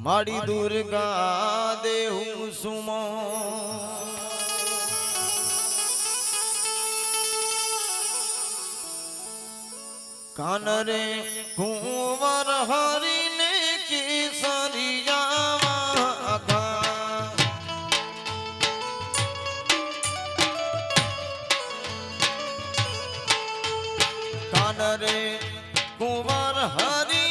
માડી દુર્ગા દેહું સુમો કાન રે કુંવર હરીને કેસરિયા કાન રે કુંવર હરીને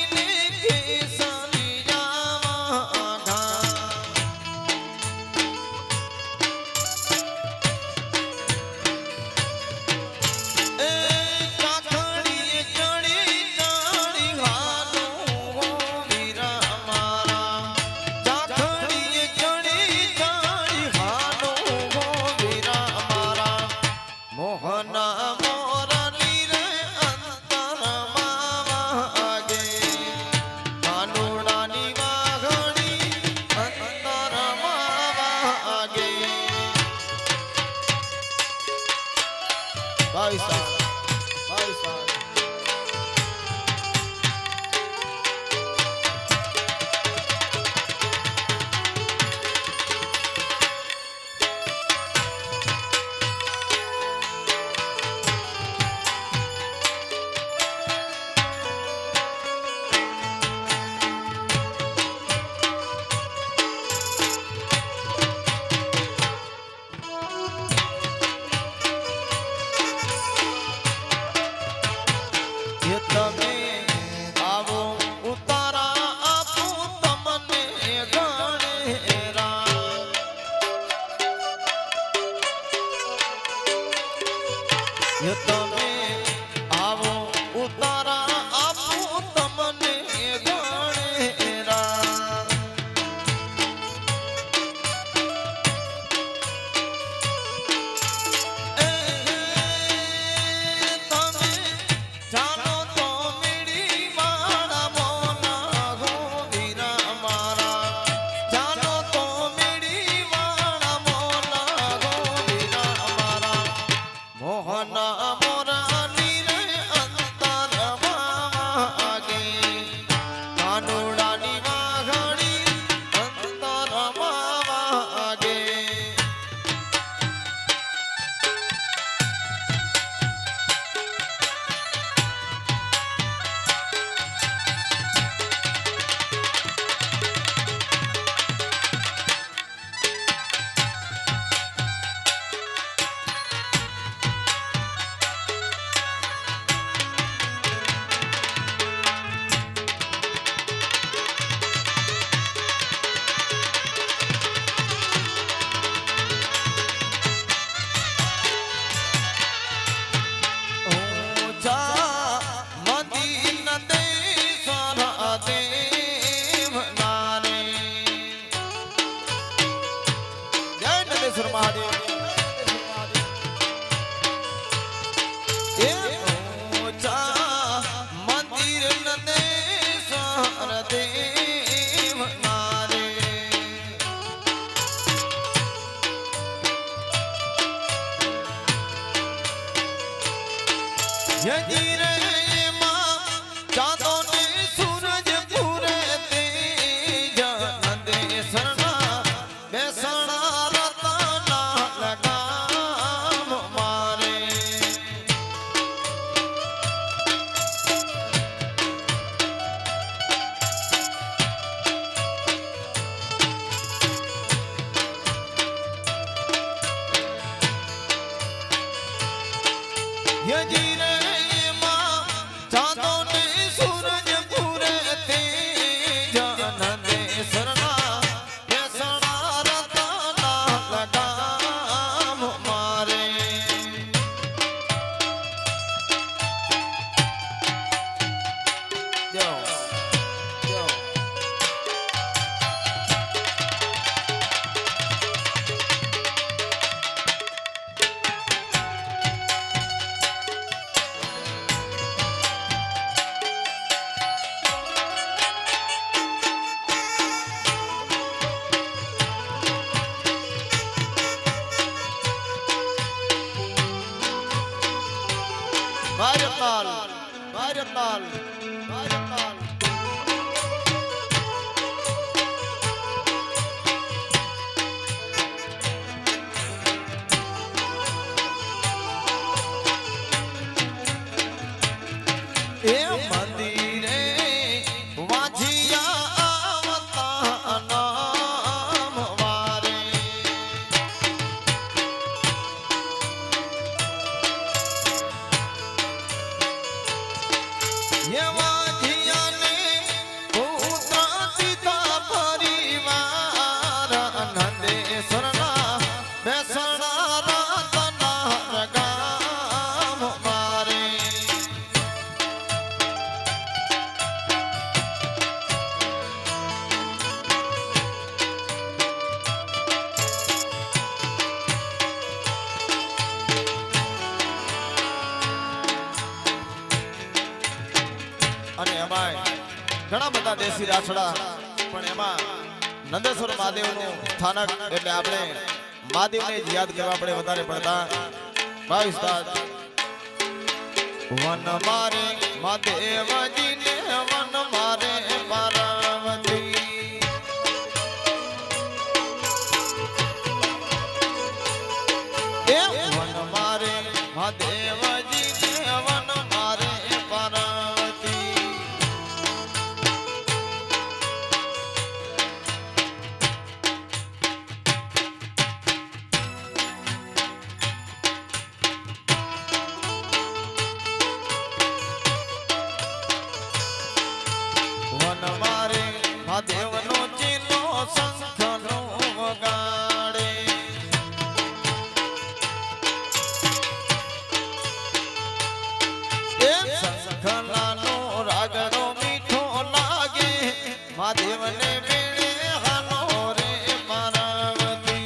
તમે આવો ઉતારા આપું તમને ગણેરા તમે જાણો તો મીડી મારા મોના ગોવીરા મારા જાણો તો મીડી મારા મોના ગોવીરા મારા મોહના ઘણા બધા દેશી રાસડા પણ એમાં નંદેશ્વર મહાદેવનું સ્થાનક એટલે આપણે મહાદેવને જ યાદ કરવા પડે વધારે પડતા ભાવિસ્તાર વન મારે મહાદેવજીને વન મારે પાર્વતી એ વન મારે મહાદેવજીને વન મારે પાર્વતી વન મારે મહાદેવનો ચીલો શંખનો વગાડે એ શંખલાનો રાગડો મીઠો લાગે મહાદેવને વેળે હાલો રે પાર્વતી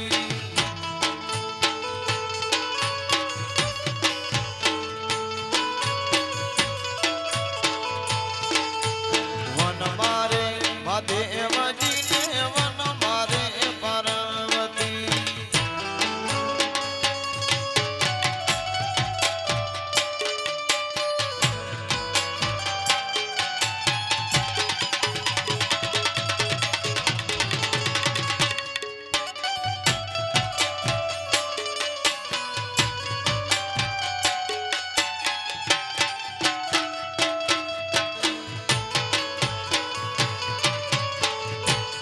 વન મારે મહાદેવજીને વન મારે પાર્વતી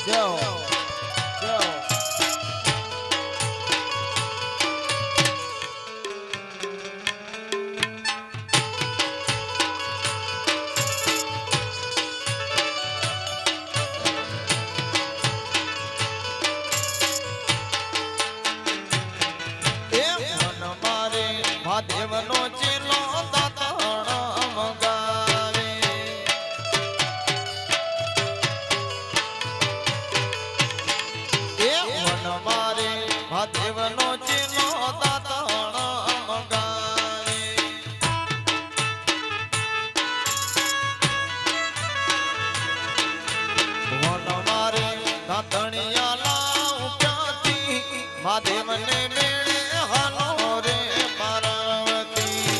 જાઓ જાઓ એ વન મારે મહાદેવનો ચેલો દાતાણ મંગાવે એ વન મારે મહાદેવનો ચેલો દાતાણ મંગાવે વન મારે દાતણિયા લાવ ક્યાંથી મહાદેવને મેળે હાલો રે પાર્વતી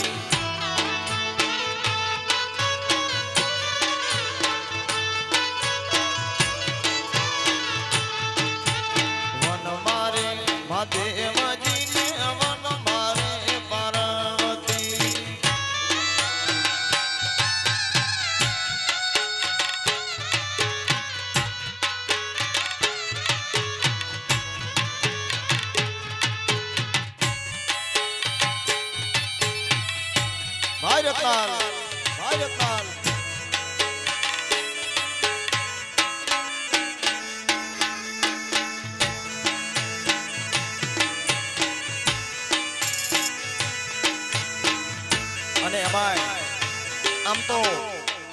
વન મારે મહાદેવજીને વન મારે પાર્વતી ભાઈ રતનાલ ભાઈ રતનાલ અને અમાય આમ તો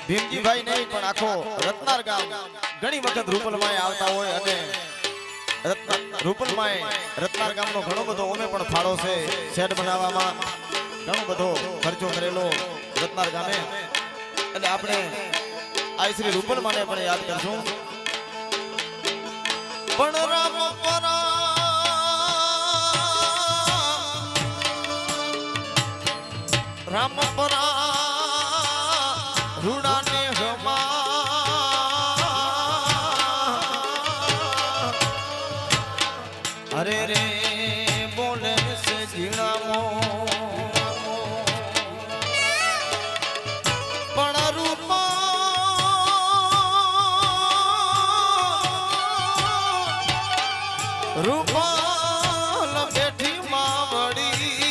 ભીમજીભાઈ નહીં પણ આખો રત્નાર ગામ ઘણી વખત રૂપલમાય આવતા હોય અને રૂપલમાય રત્નાર ગામનો ઘણો બધો ઓમે પણ ફાળો છે શેડ બનાવવામાં ઘણો બધો ખર્ચો કરેલો રત્નાર ગામે એટલે આપણે આ શ્રી રૂપલમાને પણ યાદ કરશું પણ રામ પરા રામ પરા રૂડાને હમા અરે રે બોલે સે જીણામો પણ રૂપા રૂપાલ બેઠી માવડી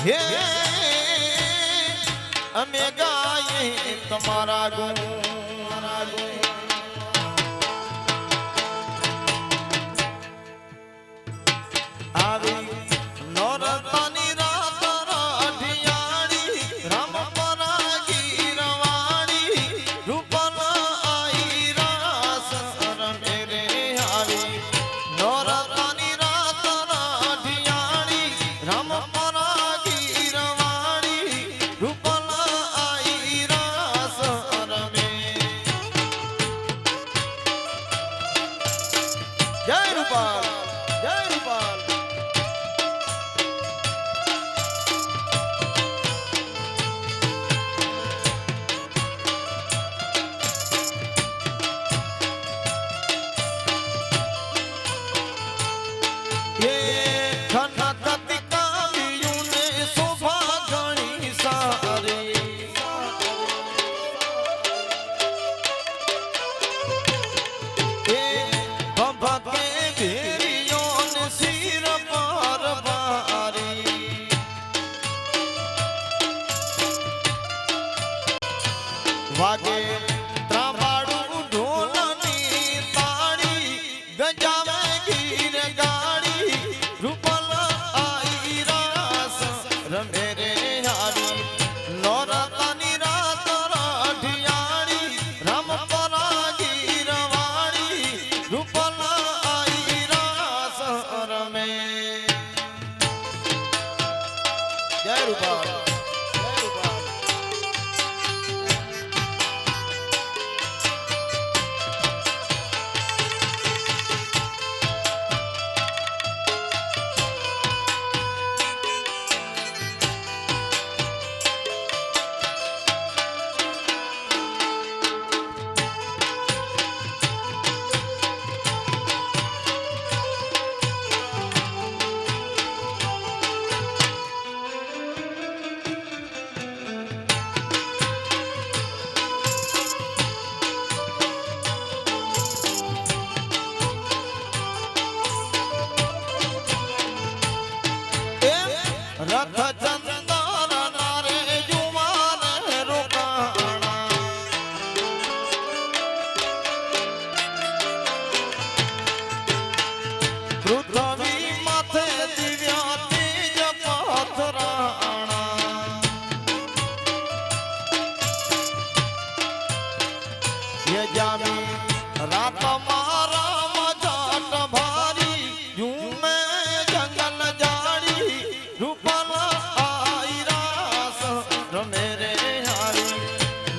હે અમે ગાયે તમારા ગુણ આવી નોરતાની રાત રાઠિયાળી રામ પરાગી રવાડી રૂપલ આઈ રાસ રમે રે આવી નોરતાની રાત રાઠિયાળી રામ પરાગી રવાડી રૂપલ વાગે ત્રાંબાડું ઢોલની તાળી ગજાવે ગીર ગાડી રૂપલ આઈ રાસ રમે રે હારી નોરતાની રાત રાઢિયાળી રામ પરા ગીર વાળી રૂપલ આઈ રાસ રમે જય રૂપાલ રથ ચંદન નારે જુવાન રોકાણા પૃથ્વી માથે દિવ્યા તેજ પથરાણા યજામી રાત મારા મજાટ ભારી ઝૂમે જંગલ જાડી રૂપલ આઈ રાસ રમે રે હારી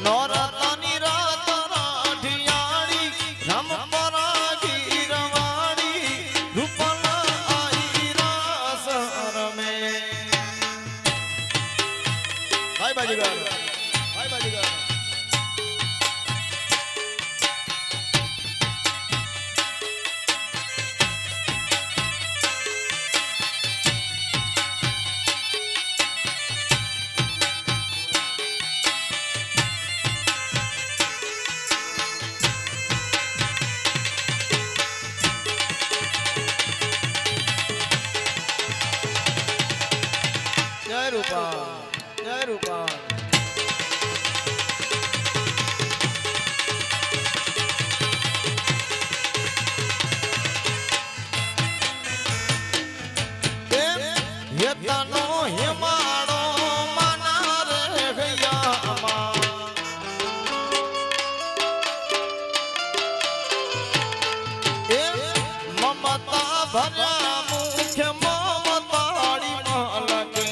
નોરતાની રાત રાઢિયાળી રામ પરા ગીર વાળી રૂપલ આઈ રાસ રમે ભાઈ બાજીગર ભાઈ બાજીગર જય રૂપાલ જય રૂપાલ યતનો હિમાળો માના રે ગયામાં એ મમતા ભર્યા મુખ્ય મમતાળી મલકે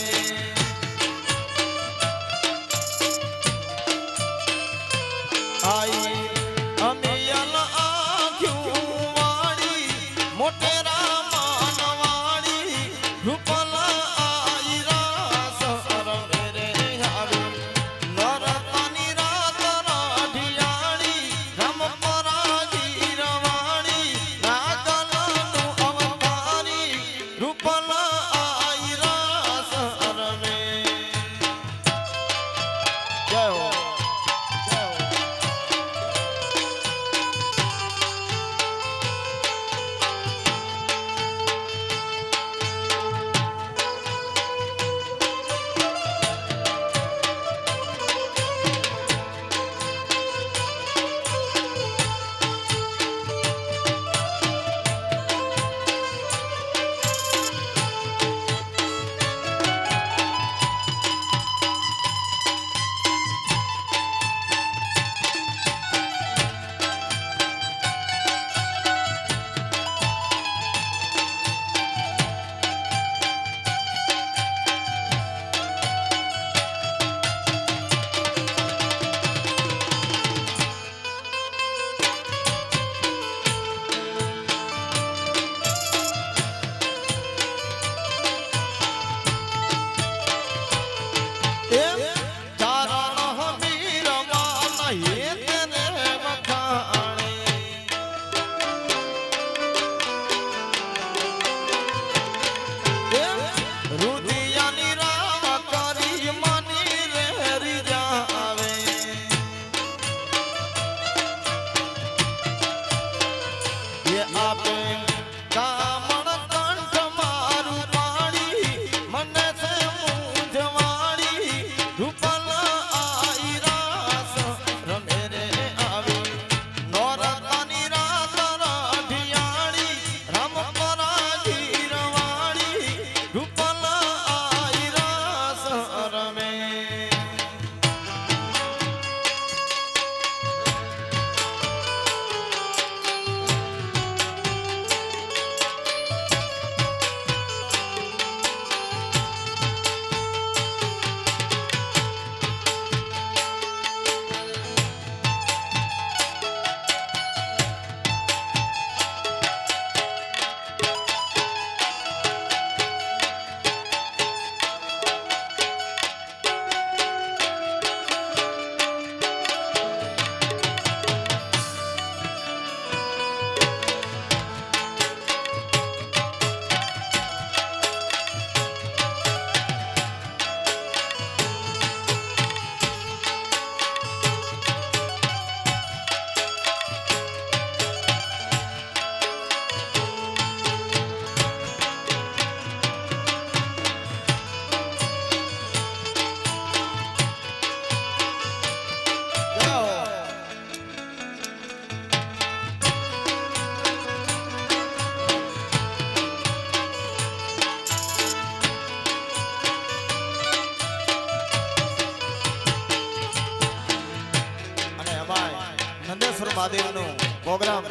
ભુવનેશ્વર મહાદેવનો પ્રોગ્રામ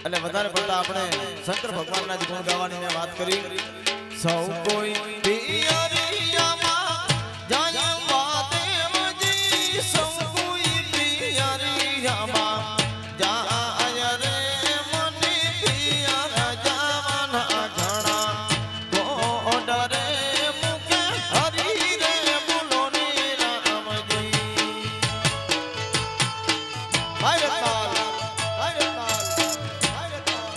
એટલે વધારે પડતા આપણે શંકર ભગવાનના જ ગુણ ગાવાની મેં વાત કરી સૌ કોઈ પિયરિયામાં જાય મહાદેવજી સૌ કોઈ પિયરિયામાં જાય રે મને પિયર જવાના ઘણા ગોડરે મુકે હરી રે બોલો ને રામજી હાય રતાલ હાય રતાલ હાય રતાલ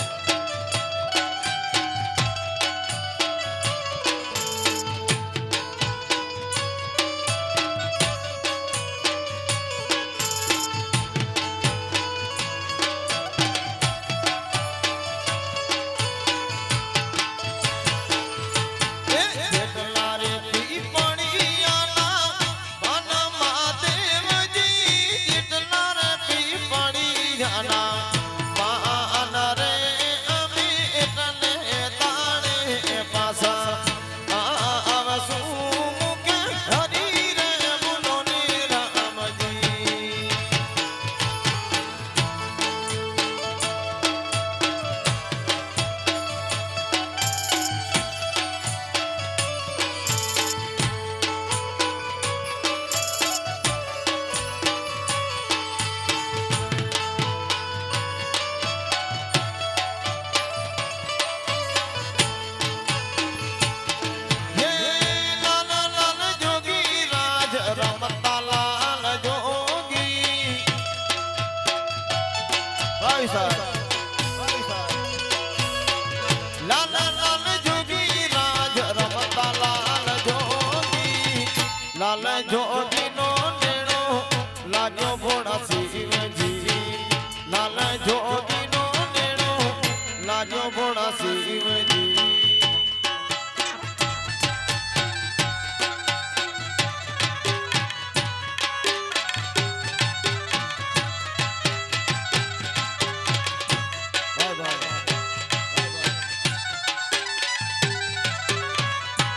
લાલ જોગી નો નેણો લાગ્યો ભોળા શિવજી લાલ જોગી નો નેણો લાગ્યો ભોળા શિવજી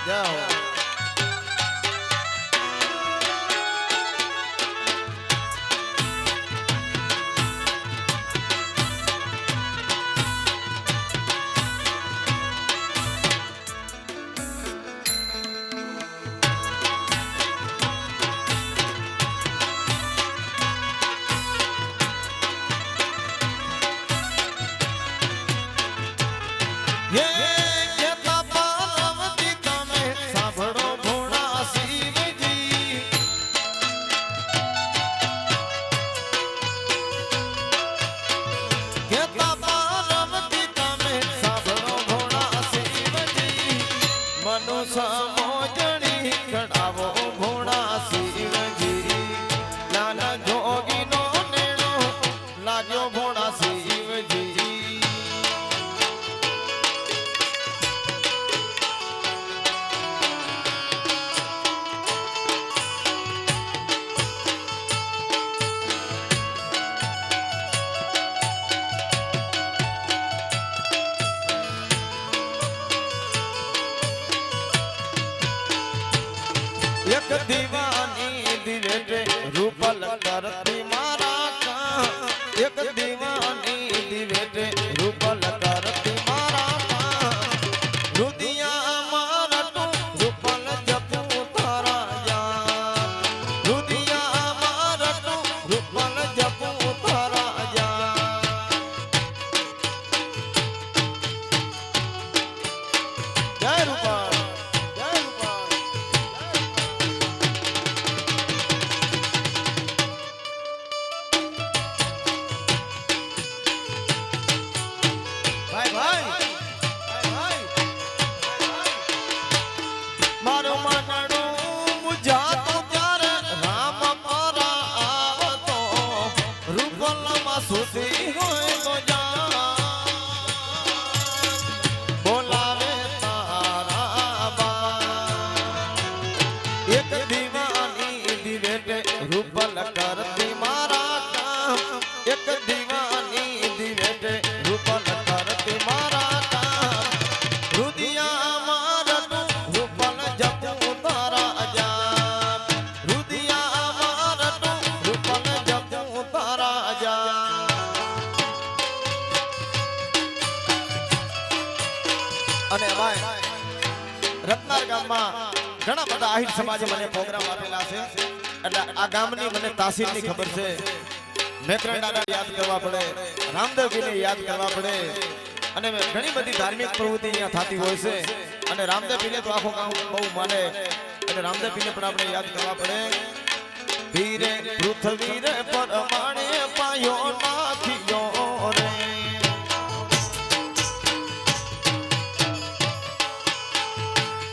જાઓ સમોજણી કઢાવો ભોળા શિવજી નાના જોગી નો નેણો લાગ્યો ભોળા શિવજી એક દીવાની દિવેટે રૂપલ કરતી મારા કાં એક દીવાની દિવેટે રૂપલ કરતી મારા કાં રુદિયા મારા તું રૂપલ જપું તારા યા રુદિયા મારા તું રૂપલ જપું તારા યા જય રૂપા મારો માનડું મુજાતો ત્યારે રામ પરા આવતો રૂપલમાં સુધી હોય તો જા બોલાવે તારા બા એક દીવાની દિવેટે રૂપલ કરતી મારા કામ એક દીવાની દિવેટે રૂપલ કરતી મારા કામ રુદિયા મારા રૂપલ જપું તારા જા રુદિયા મારા રૂપલ જપું તારા જા ઘણા બધા આહિર સમાજે મને પ્રોગ્રામ આપેલા છે એટલે આ ગામની મને તાસીરની ખબર છે મેત્રણાને યાદ કરવા પડે રામદેવજીને યાદ કરવા પડે અને ઘણી બધી ધાર્મિક પ્રવૃત્તિ અહીંયા થતી હોય છે અને રામદેવજીને તો આખો ગામ બહુ માને અને રામદેવજીને પણ આપણે યાદ કરવા પડે ધીરે પૃથ્વીરે પરમાણે પાયો નાખ્યો રે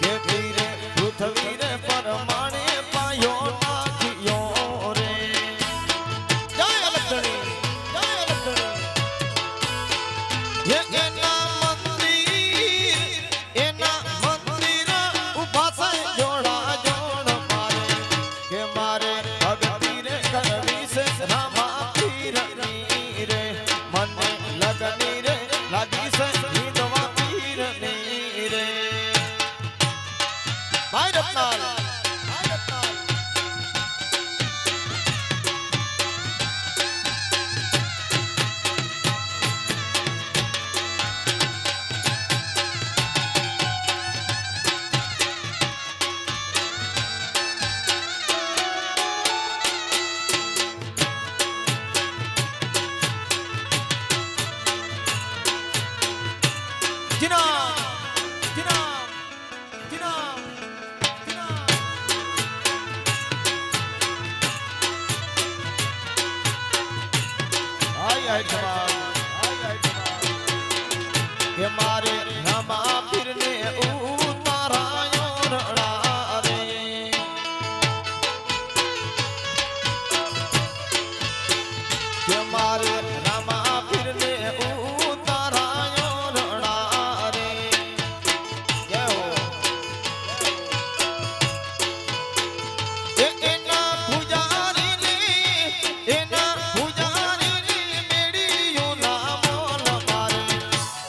કે ધીરે પૃથ્વીરે પરમાણે પાયો નાખ્યો રે જય અલખણી એના મંદિર ઉભા છે જોડા જોડ મારે કે મારે ભક્તિ રે કરવી છે રામા પીરની રે મને લગની રે લાગી છે હિંદવા પીરની રે ભાઈ રત્નાલ મારે રામા પીરને ઉતારાયો રડા રે કે મારે રામા પીરને ઉતારાયો રડા રે જય હો એના પૂજારીને મેળીયો ના બોલ મારે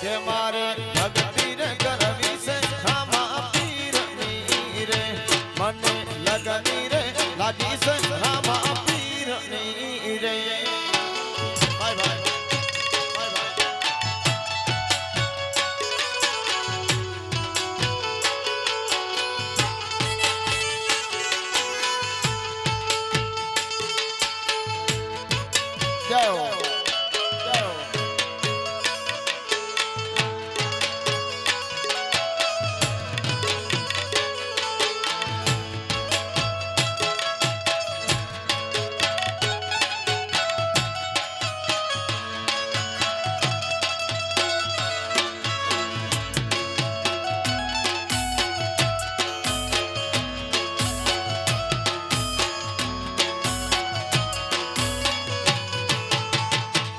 કે મારે ભક્તિ રે કરવી છે રામા પીરની રે મને લગની રે લાગી છે રામા પીરની રે બાય બાય જય હો જય હો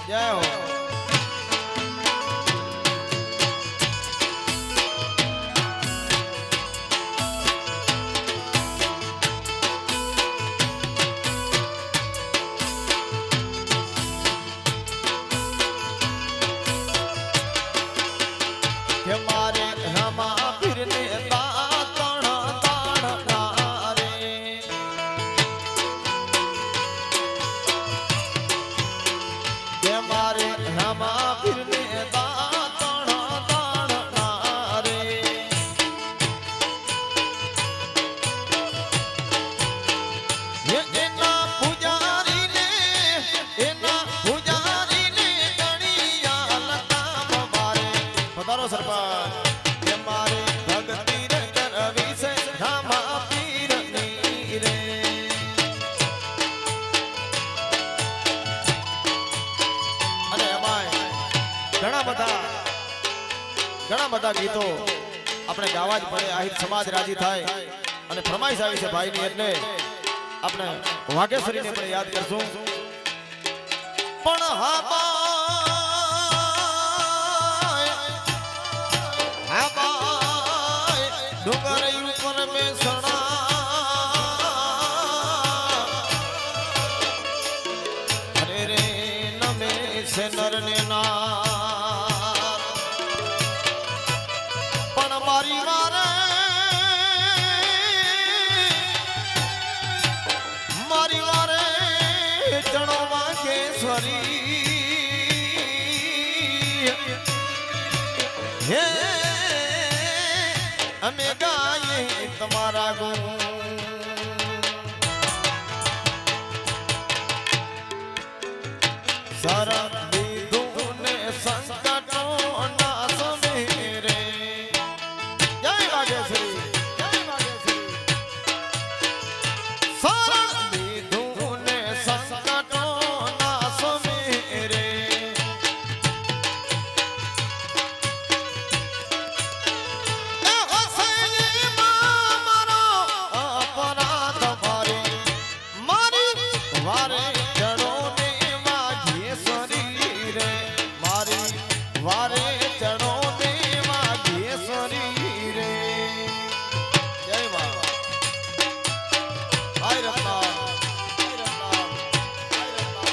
જય હો કે મારે રામા પીરને તાણ તાણ રે કે મારે રામા પીરને તાણ રે એના પૂજારીને ગણિયા લતામ મારે પધારો સરપંચ કે મારે ભક્તિ રે કરવી છે રામા પીરની રે અને એમાંય ઘણા બધા ગીતો આપણે ગાવા જ પડે આહિર સમાજ રાજી થાય અને ફરમાઈશ આવી છે ભાઈની એટલે આપણે વાઘેશ્વરીને પણ યાદ કરશું પણ હા બાય ડુંગર ઉપર બેસણા અરે રે નમે છે નરને ના પણ મારી વારે ચણો વાઘેશ્વરી હે અમે ગાયે તમારા ગુણ શરણ લીધું ને સંકટો નાશ મેરે. જય વાઘેશ્વરી, જય વાઘેશ્વરી. શરણ લીધું ને સંકટો નાશ મેરે. એ હસૈયામાં મારો અપરાધ મારી વારે ચડો ને વાઘેશ્વરી રે. મારી વારે ચડો ને વાઘેશ્વરી રે. જય મા. હાય રત્ના, હાય રત્ના, હાય રત્ના.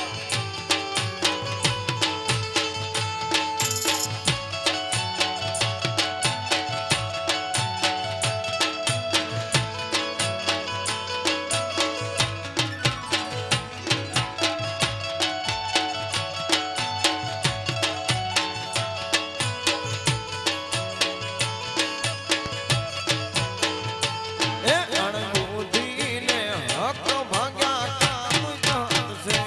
એ અણબુદ્ધિને હક ભાગ્યા કામ જાતશે.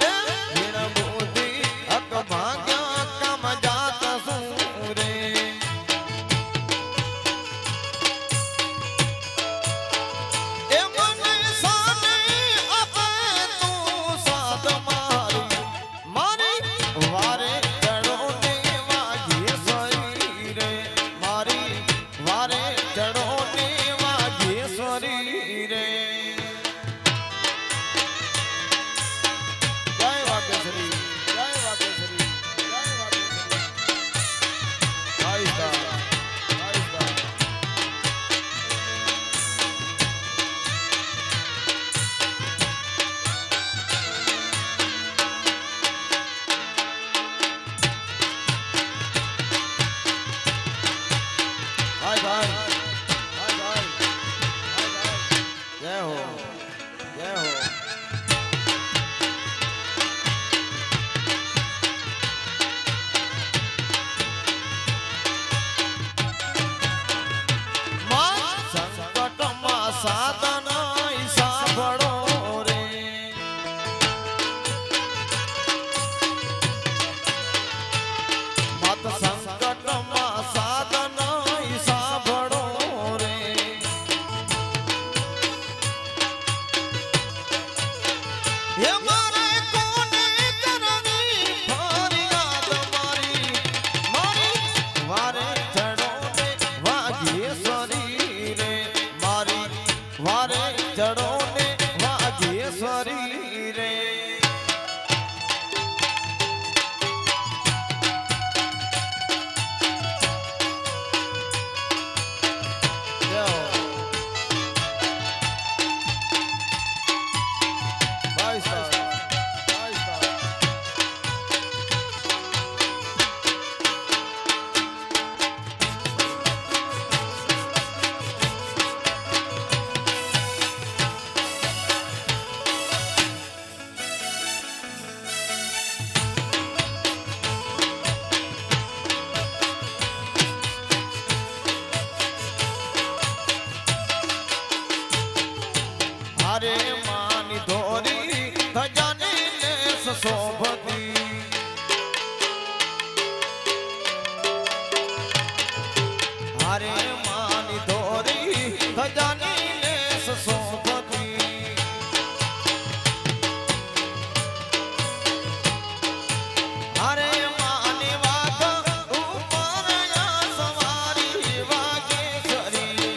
એ અણબુદ્ધિ હક ભાગ્યા કામ જાત શું રે. એ મને સાને આપે તું સાથ મારી. મારી વારે ચડો ને વાઘેશ્વરી રે. મારી વારે ચડો ને વાઘેશ્વરી રે. જય વાઘેશ્વરી, જય વાઘેશ્વરી, જય વાઘેશ્વરી. આઈસ્તા, આઈસ્તા. હાય ભાઈ, હાય ભાઈ, હાય ભાઈ. જય હો, જય હો. માં સંકટમાં સાધન સાંભળો રે. મત સંકટમાં સાધન સાંભળો રે. હે મારે કોને કરવી ફરિયાદ મારી. મારી વારે ચડો ને વાઘેશ્વરી રે. મારી વારે ચડો ને વાઘેશ્વરી રે. જય હો. આઈસ્તા, આઈસ્તા. અરે માની ધોરી ધજાની લેસ શોભતી. અરે માની ધોરી ધજાની લેસ શોભતી. અરે માની વાઘ ઉપર સવારી વાઘેશ્વરી.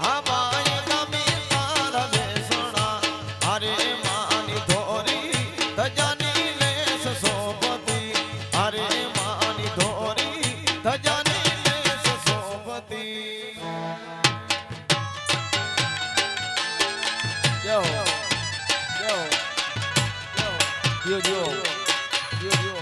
હા બાય ગમે તાર બેસણા. અરે માની ધોરી ધજાની લેસ શોભતી. અરે માની ધોરી ધજાની લેસ શોભતી. જય હો, જય હો, જય હો. જીઓ, જીઓ, જીઓ, જીઓ.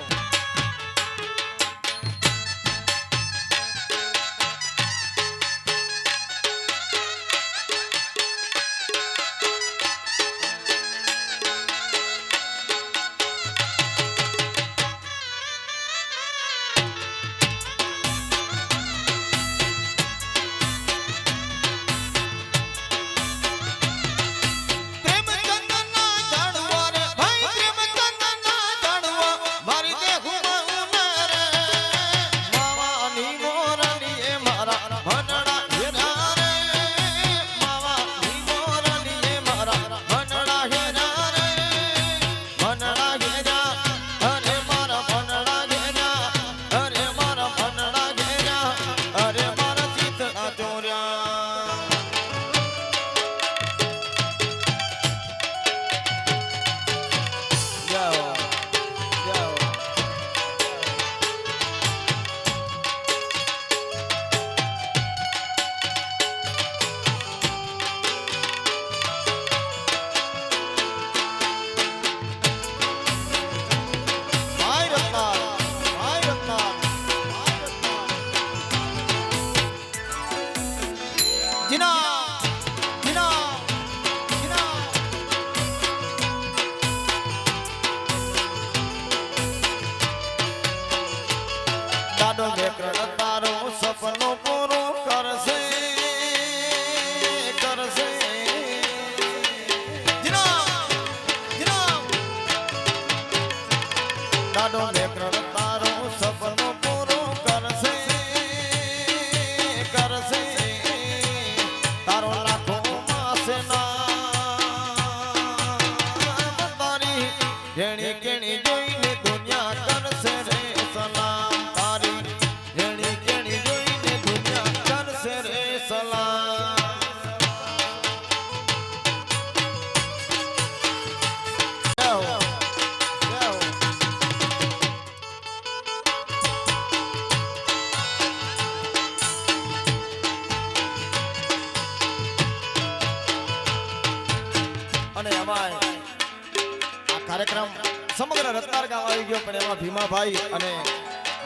જીના જીના જીના દાડો બેકરણ તારો સપનો પૂરો કરશે કરશે જીના જીના દાડો બેકરણ તારો સપનો પૂરો કરશે કરશે તારો લાખો માસે ના તારી જેણી કેણી જોઈને દુનિયા કરશે રે સલામ તારી જેણી કેણી જોઈને દુનિયા કરશે રે સલામ અને અમાય આ કાર્યક્રમ સમગ્ર રત્નાર ગામ આવી ગયો પણ એમાં ભીમાભાઈ અને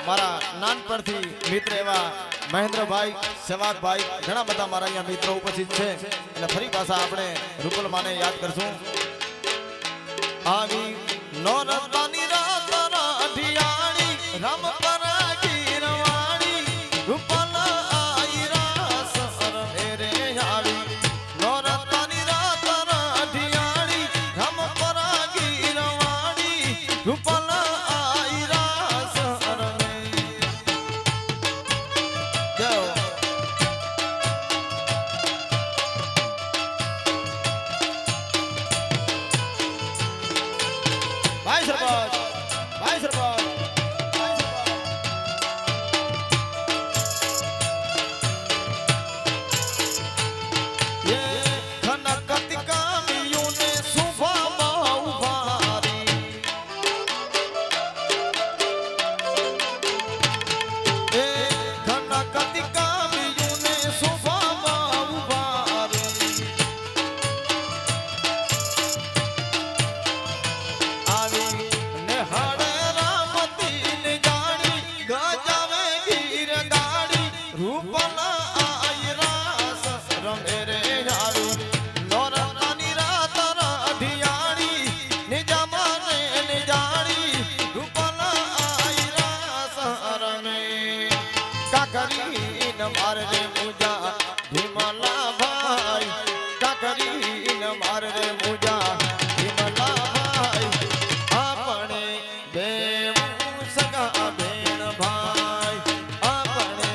મારા નાનપણથી મિત્ર એવા મહેન્દ્રભાઈ સેવાકભાઈ ઘણા બધા મારા અહીંયા મિત્રો ઉપસ્થિત છે અને ફરી પાછા આપણે રૂપલમાને યાદ કરશું આવી નો રત્નાની રાત રાઠિયાણી રામ પરાગી રવાણી રૂપલ આઈ રાસ સર મેરે આવી નો રત્નાની રાત રાઠિયાણી રામ પરાગી રવાણી રૂપલ આઈ રાસ સર મે જય ભાઈ સરપંચ ભાઈ સરપંચ ये खनकति कामियों ने सुभामा उभारी ये खनकति कामियों ने सुभामा उभारी આવી નેહાડે રામતી ને જાણી ગજાવે ગીર ગાડી રૂપલ આઈ રાસ રમે રે આવી નોરતાની રાત રાઠિયાણી નિજામાને ને જાણી રૂપલ આઈ રાસ રમે કાકરી ન મારે રે મુજા ભીમલા ભાઈ કાકરી ન મારે રે મુજા ભીમલા ભાઈ આપણે દેવું સગા બેન ભાઈ આપણે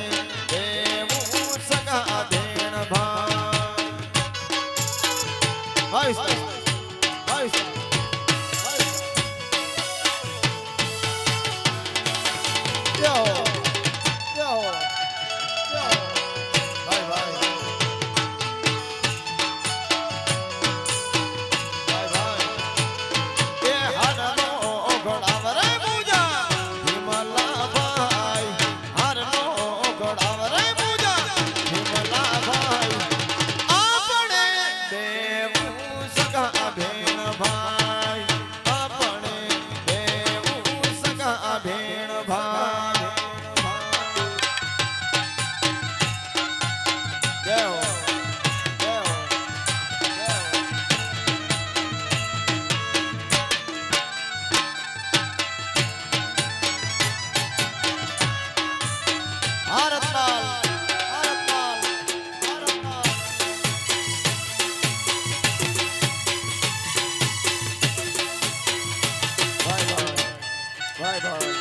દેવું સગા બેન ભાઈ ભાઈ યો યો યો ભાઈ ભાઈ એ હારનો ઘોડાવરે પૂજા ભીમલા ભાઈ હારનો ઘોડાવરે પૂજા ભીમલા ભાઈ આપણે દેવું સગા ભેણ ભાઈ આપણે દેવું સગા ભેણ ભાઈ જય હો જય હો જય હો ભારતલાલ ભારતલાલ ભારતલાલ ભાઈ ભાઈ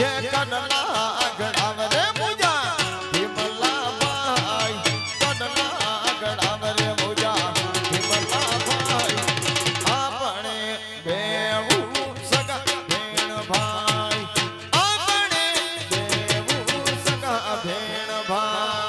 ये कनला गड़ावरे मुजा भीमला भाई कनला गड़ावरे मुजा भीमला भाई આપણે બેવું સગા ભેણ ભાઈ આપણે બેવું સગા ભેણ ભાઈ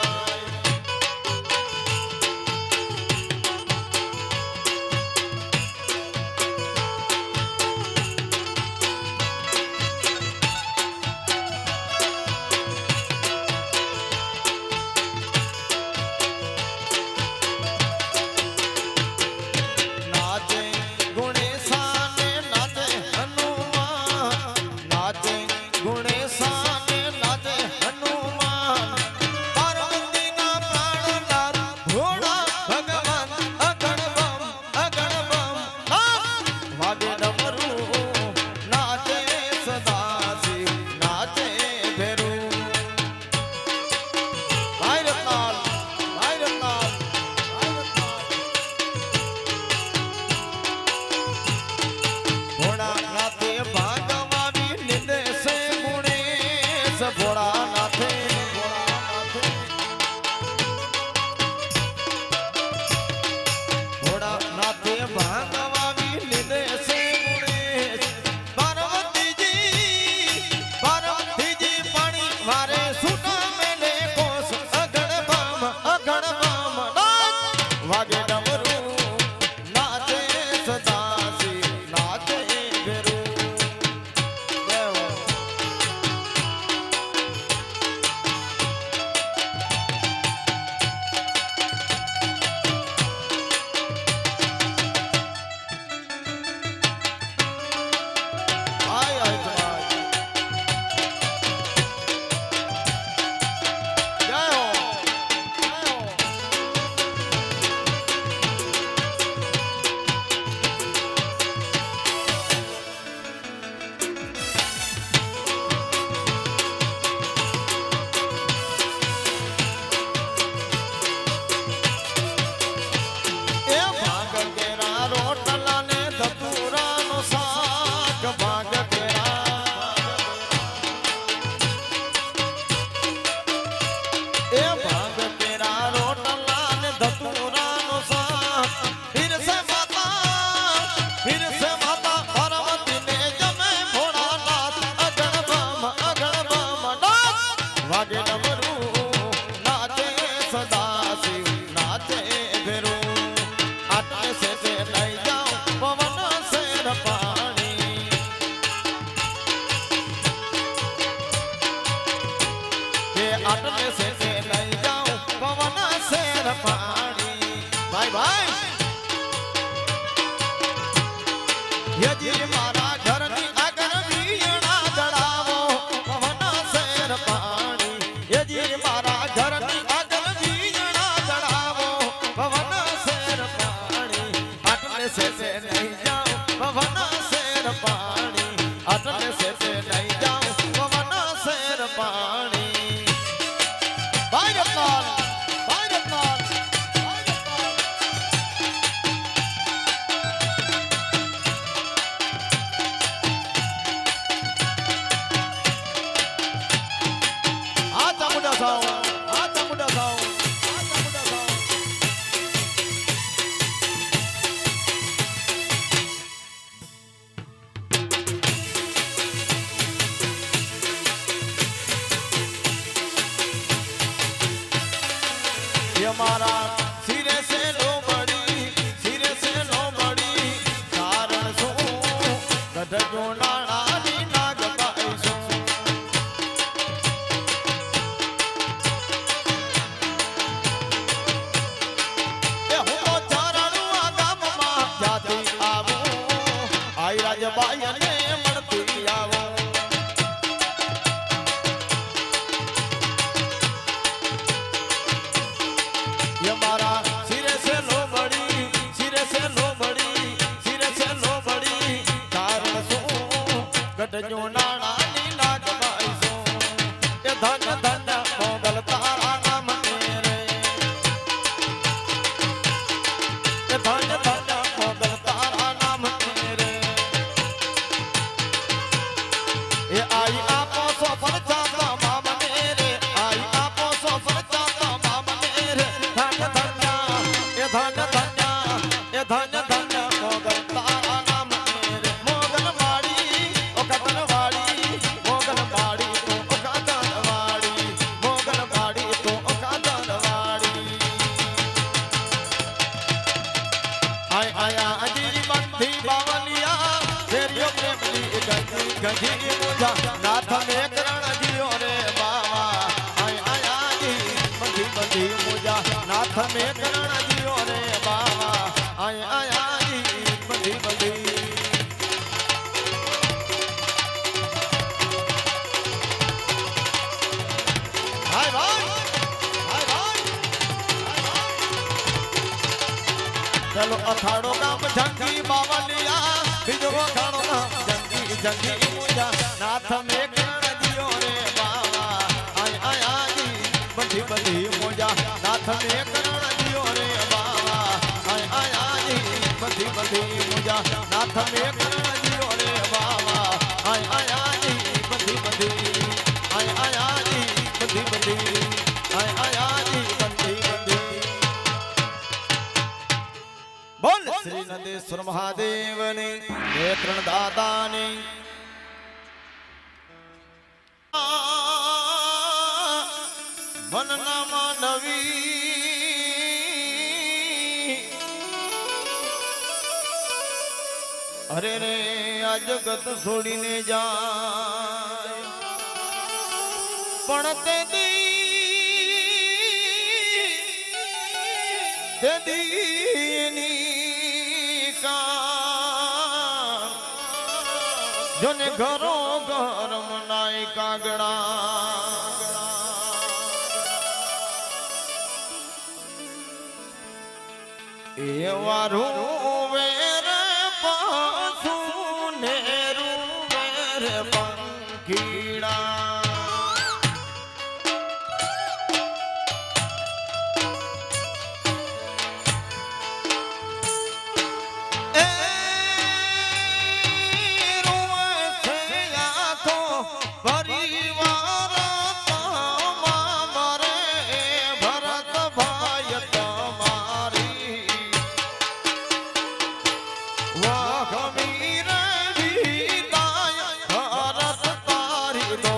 આટલે સેટે લઈ જાઉં પવન શેર પાણી ભાઈ ભાઈ યજી મારા ઘરની આગળ વીણા જડાવો પવન શેર પાણી યજી મારા ઘરની આગળ વીણા જડાવો પવન શેર પાણી આટલે સેટે લઈ જાઉં પવન શેર પાણી આટલે સેટે લઈ જાઉં પવન શેર પાણી ભાઈ રત્નાલ ભાઈ રત્નાલ આ ચામુંડા સાઉ આ ચામુંડા સાઉ આ ચામુંડા સાઉ મારા સિરે સે લોબડી કારણ શું ગઢજો નાણાની નાગ પાઈશું એ હું તો ચારણું આ ગામમાં જાતી આવું આઈ રાજબાઈ ને મળતી આવું મારા સિરે સે લોબડી કારણ શું ગઢજો નાણાની નાગ પાઈશું એ ધન ધન મોગલ તારા નામ તેરે એ ધન ધન મોગલ તારા નામ તેરે એ આઈ આપો સો ફરજા તમામ રે આઈ આપો સો ફરજા તમામ રે ધન ધન મોગલ તારા નામ રે મોગલ વાડી ઓ કતન વાડી મોગલ વાડી તો ઓ કતન વાડી મોગલ વાડી તો ઓ કતન વાડી આય આયા અજી બંધી બાવલિયા ફેરિયો પ્રેમની ગંજી મુજા નાથ મે કરણ જીઓ રે બાવા આય આયા જી બંધી મુજા નાથ મે કરણ જીઓ રે બાવા આય આયા જી બંધી હાય ભાઈ ચલો અખાડો ગામ જંગી બાવલિયા બીજો અખાડો ગામ જંગી મુજા નાથ મે કરણ જીઓ રે બાવા આય આયા જી બંધી મુજા નાથ મે કરણ જીઓ રે બાવા આય આયા જી બંધી મુજા નાથ મે કરણ જીઓ રે બાવા આય આયા જી બંધી આય આયા જી બંધી આય આયા જી બંધી બોલ શ્રી નંદેશ્વર મહાદેવની નેત્રણ દાદાની મનનામાં નવી અરે રે આ જગત છોડીને જાય પણ તે દીની કા જોને ઘરો ઘર મનાય કાગડા એવા રૂવે રે પાછું ને રૂવે રે પંખીડા વાઘ મીર વિદાય ભરત તારી દો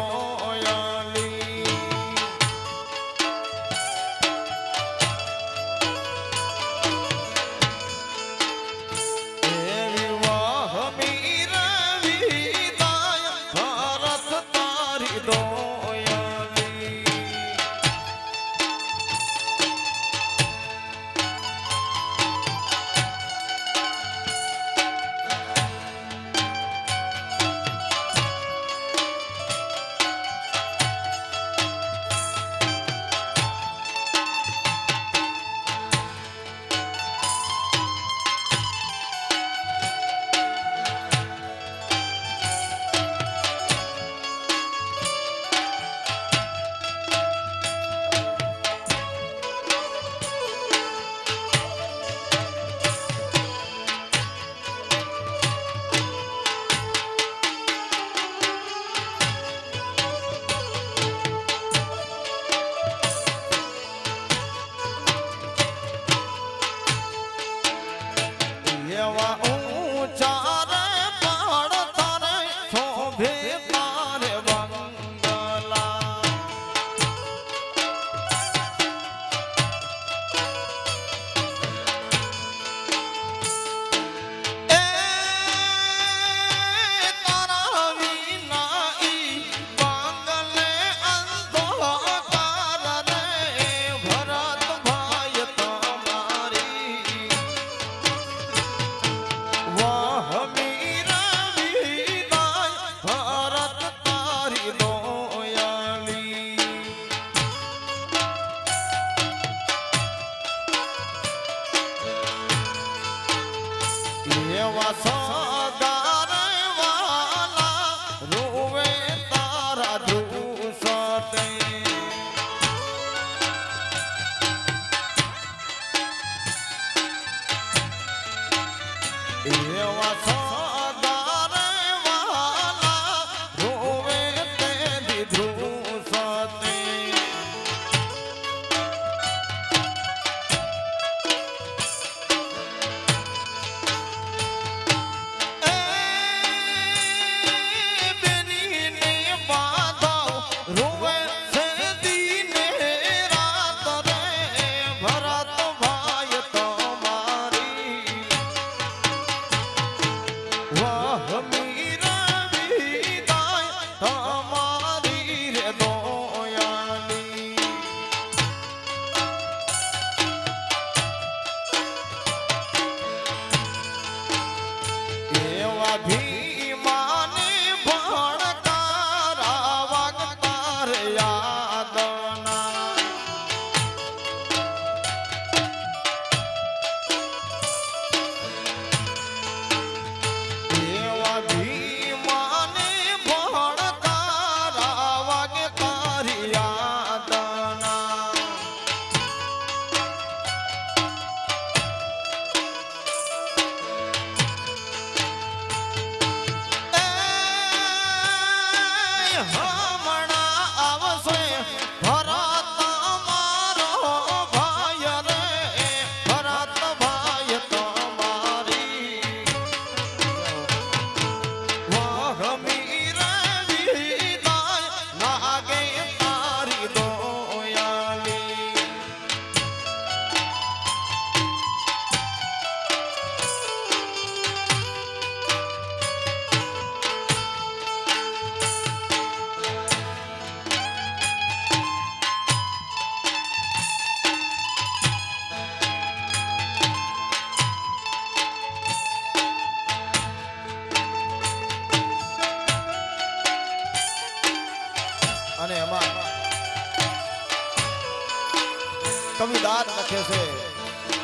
કવિ દાદ લખે છે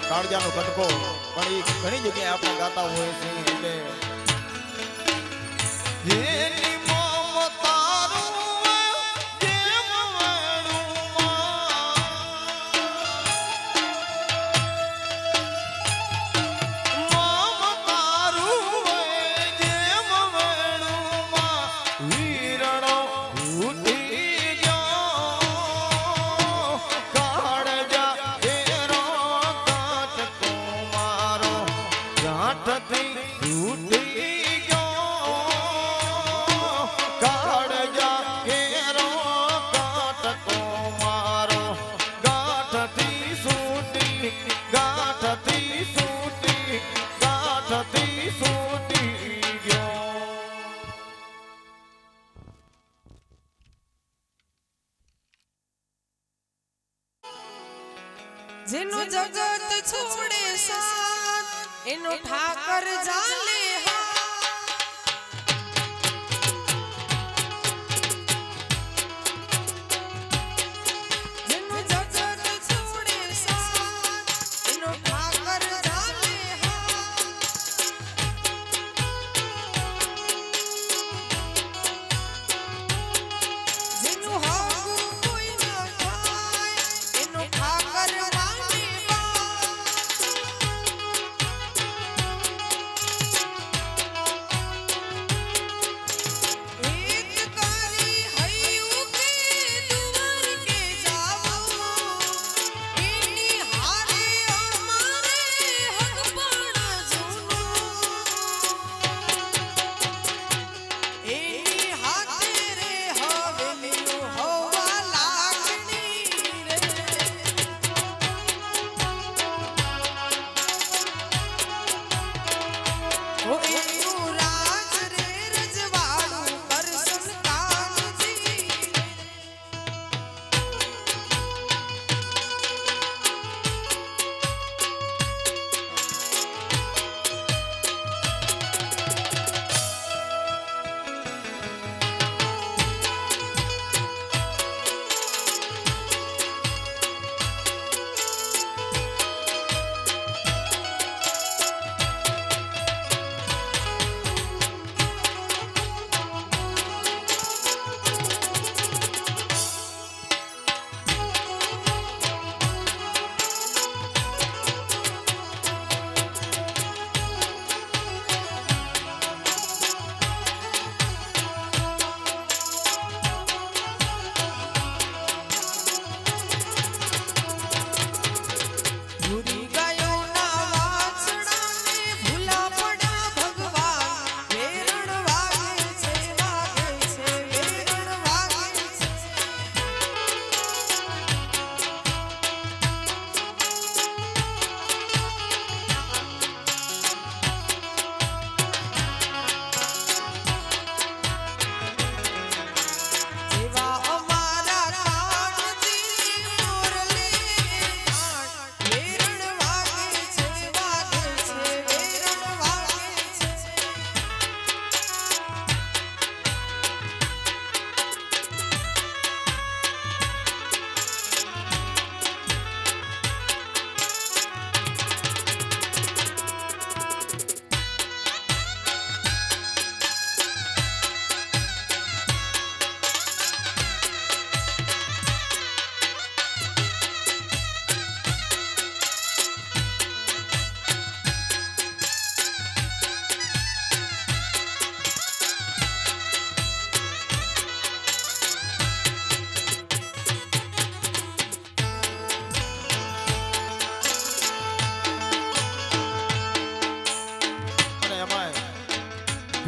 કાળજાનો કટકો પણ એ ઘણી જગ્યાએ આપણે ગાતા હોય છે એટલે જેની જેનો જગત છોડે સાથ એનો ઠાકર જાલે જેનો જગત છોડે સાથ એનો ઠાકર જાલે જેનો હાગુ કોઈ ન થાય એનો ઠાકર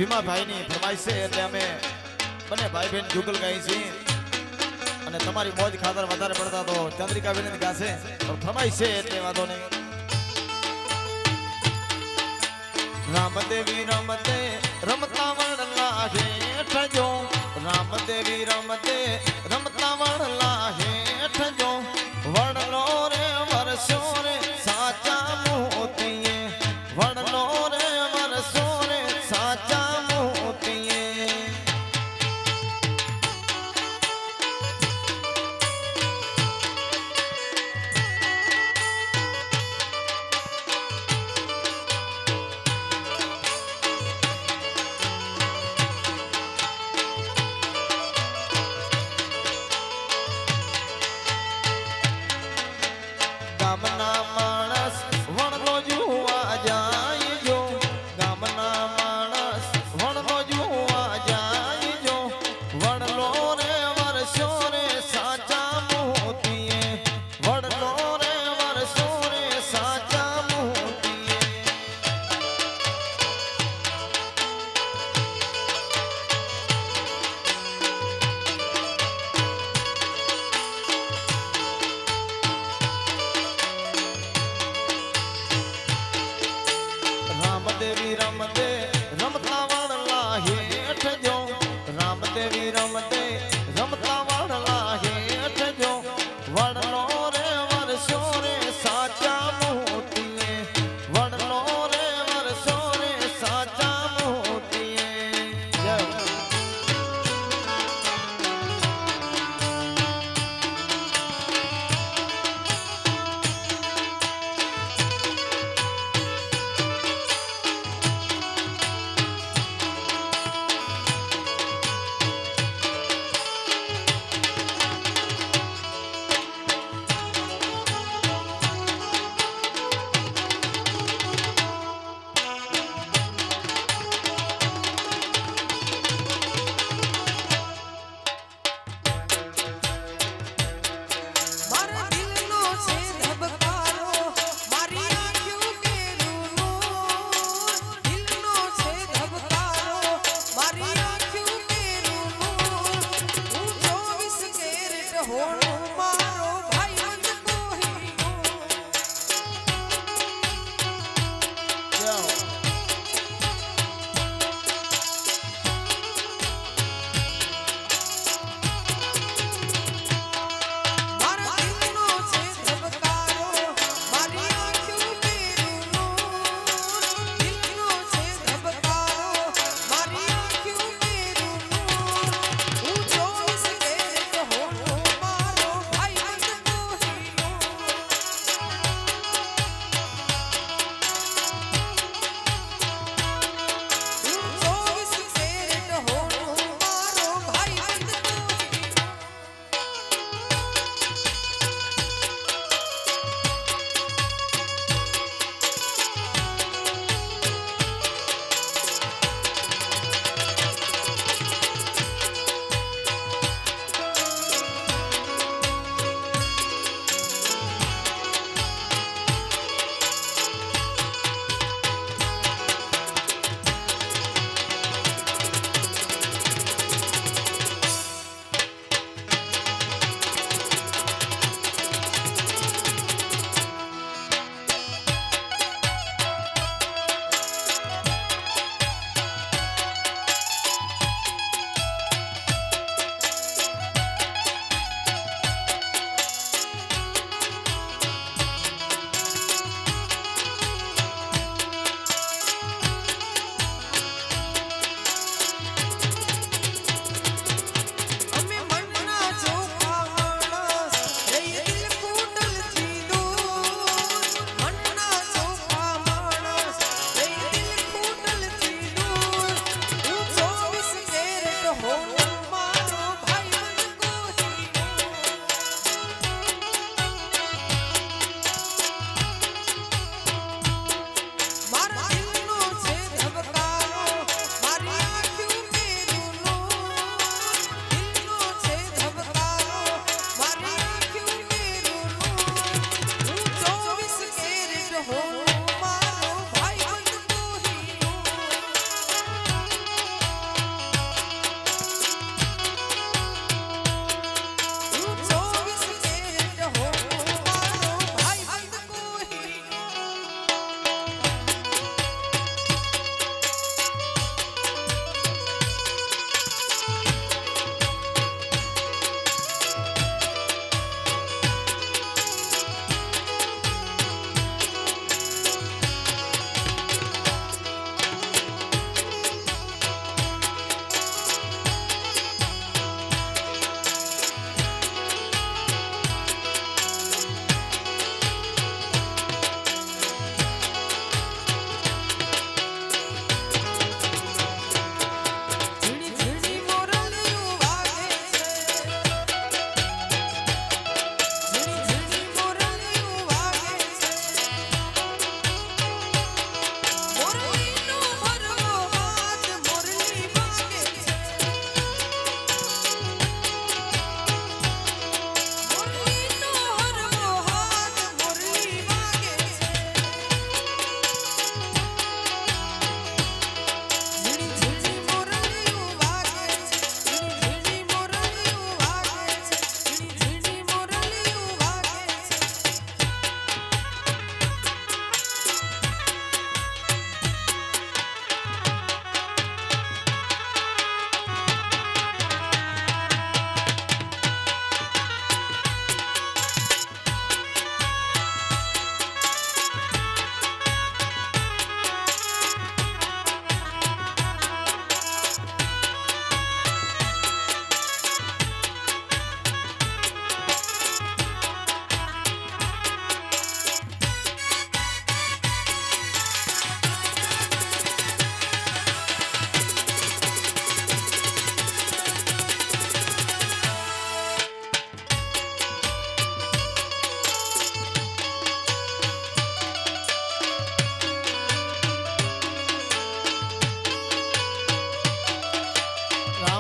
ભીમાભાઈની ફરમાઈશ છે એટલે અમે બંને ભાઈ બહેન જુગલ ગાઈ છીએ અને તમારી મોજ ખાતર વધારે પડતા તો ચંદ્રિકા બેન ગાશે પણ ફરમાઈશ છે એટલે વાંધો નહીં રામદેવી રમતે રમતા વણલા હેઠ જો રામદેવી રમતે રમતા વણલા હેઠ જો વડલો રે વરસો રે સાચા મોતીએ વડલો રે વરસો રે સાચા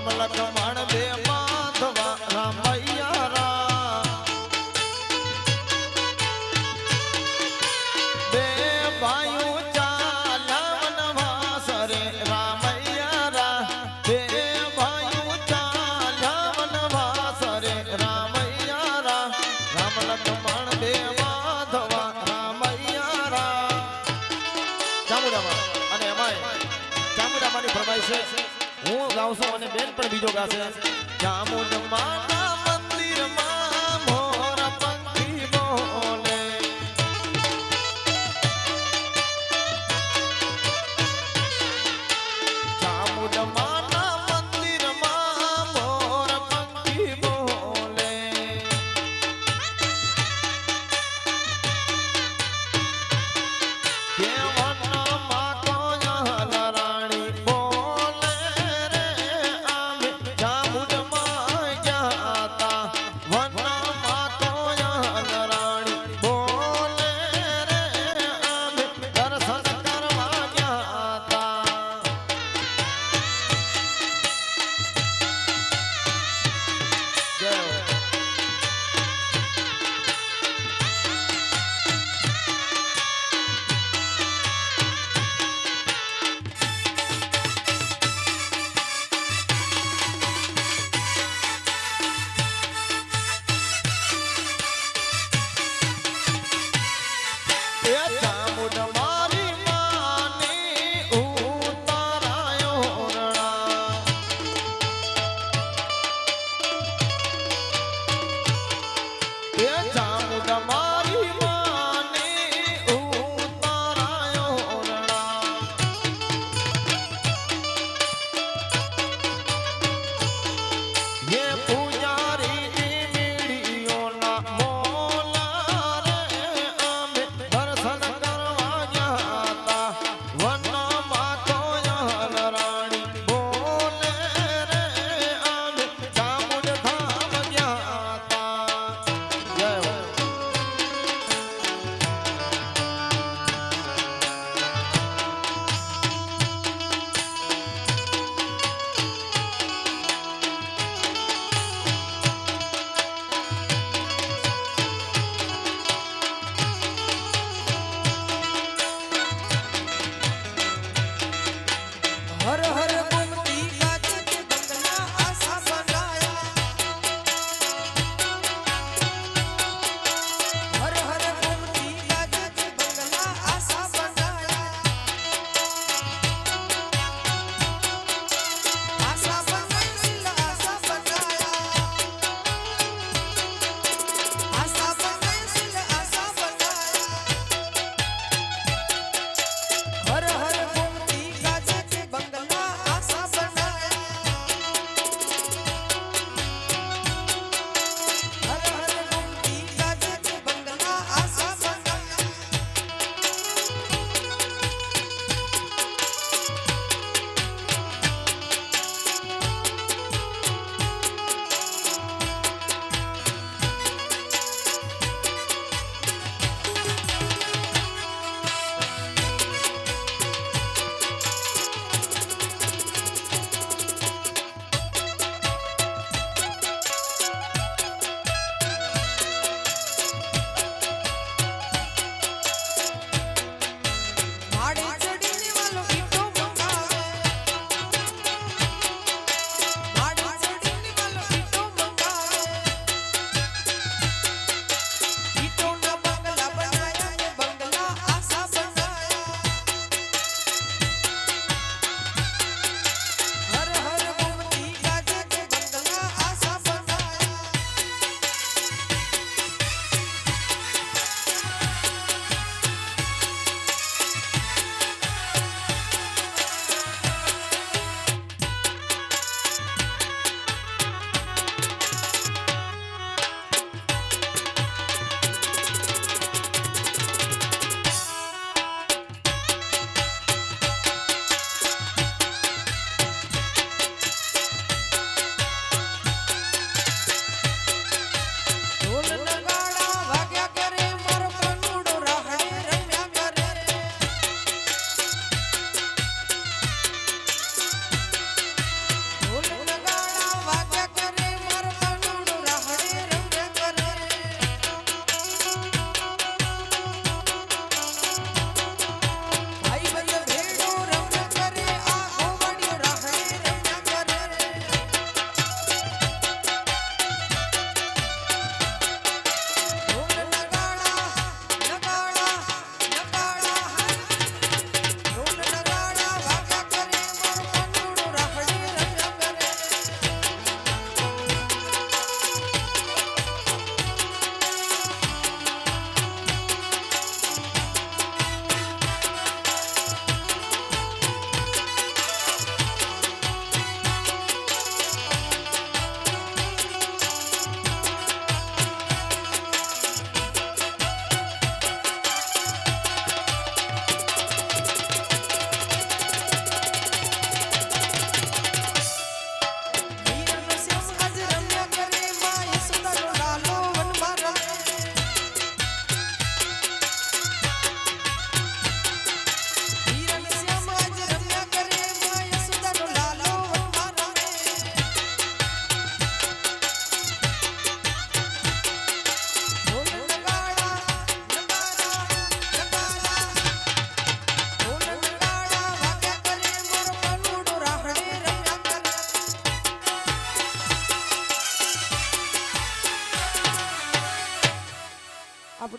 રામ લખમણ બે માધવા રામૈયા રામ બે ભાઈઓ ચાલ્યા વનવાસ રે રામૈયા રામ બે ભાઈઓ ચાલ્યા વનવાસ રે રામૈયા રામ રામ લખમણ બે માધવા રામૈયા રામ ચામુંડામાં અને એમાંય ચામુંડામાંની ફરમાઈશ છે હું ગાઉં છું અને બેન પણ બીજો ગાશે ચામુંડમાના મંદિરમાં મોર પંખી બોલે ચામુંડમાના મંદિરમાં મોર પંખી બોલે કેવનમાં કોયલ રાણી બોલે રે આમે ચામુંડમાં ગયા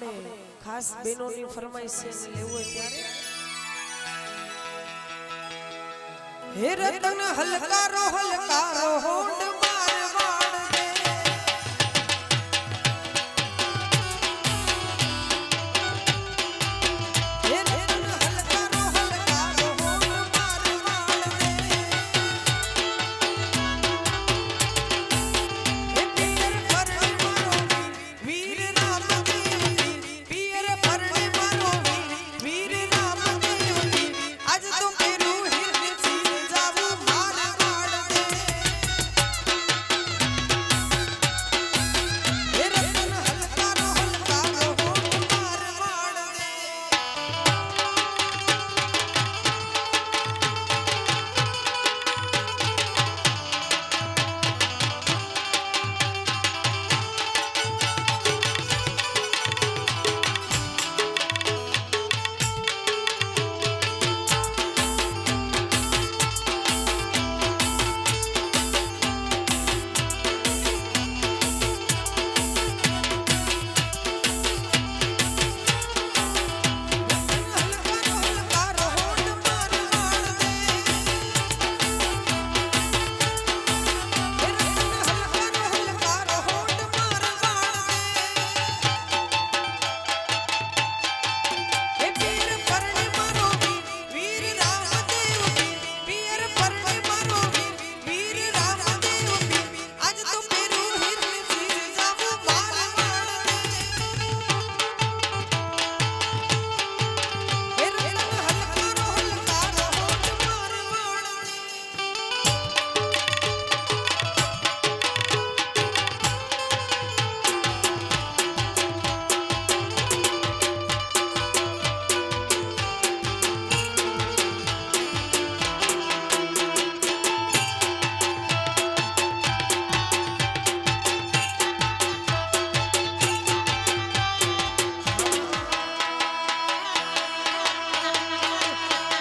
આપણે ખાસ બેનોની ફરમાઈશ છે ને લેવું હોય ત્યારે હે રતન હલકારો હોંડ માર વાડ દે હે રતન હલકારો હોંડ માર વાડ દે હે પિયર પરણી મારો વીર રામ દેવ પિયર પરણી મારો વીર રામ દેવ આજ તો પેરું હિરને ચીર જાવું માર વાડ દે હે રતન હલકારો હોંડ માર વાડ દે હલકારો હોંડ માર વાડ દે હે રતન હલકારો હોંડ માર વાડ દે હે પિયર પરણી મારો વીર રામ દેવ પિયર પરણી મારો વીર રામ દેવ આજ તો પેરું હિરને ચીર જાવું માર વાડ દે હે રતન હલકારો હોંડ માર વાડ દે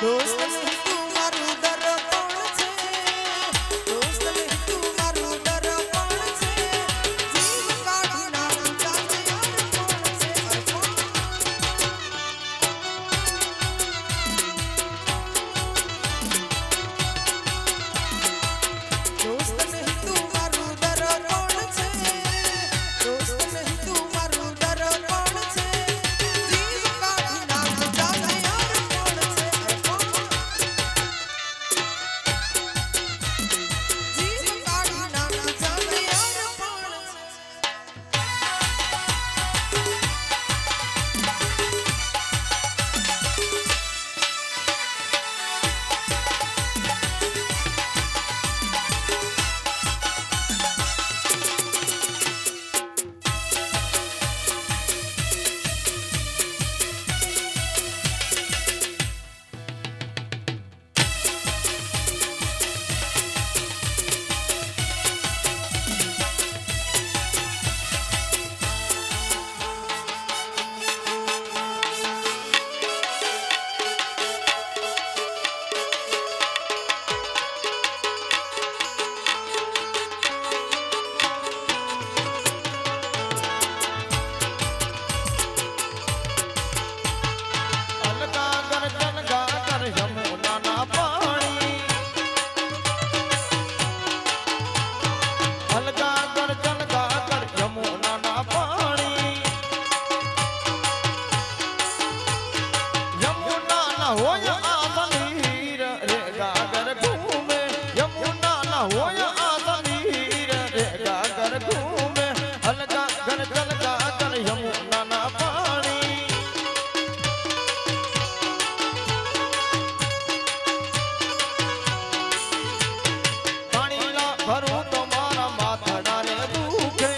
દોસ્ત નહીં તું મારું દર્પણ છે દોસ્ત નહીં તું મારું દર્પણ છે જીવ કાઢી નાખું જાને અર્પણ છે અર્પણ દોસ્ત નહીં તું મારું દર્પણ છે દોસ્ત નહીં તું મારું દર્પણ છે જીવ કાઢી નાખું જાને અર્પણ છે અર્પણ જીવ કાઢી નાખું જાને અર્પણ છે હોય આસમીર રે ગાગર ઘૂમે યમુના ના હોય આસમીર રે ગાગર ઘૂમે હલકા ગર ચલ ગાગર યમુના ના પાણી પાણી ના ભરું તો મારા માથડા ને દુખે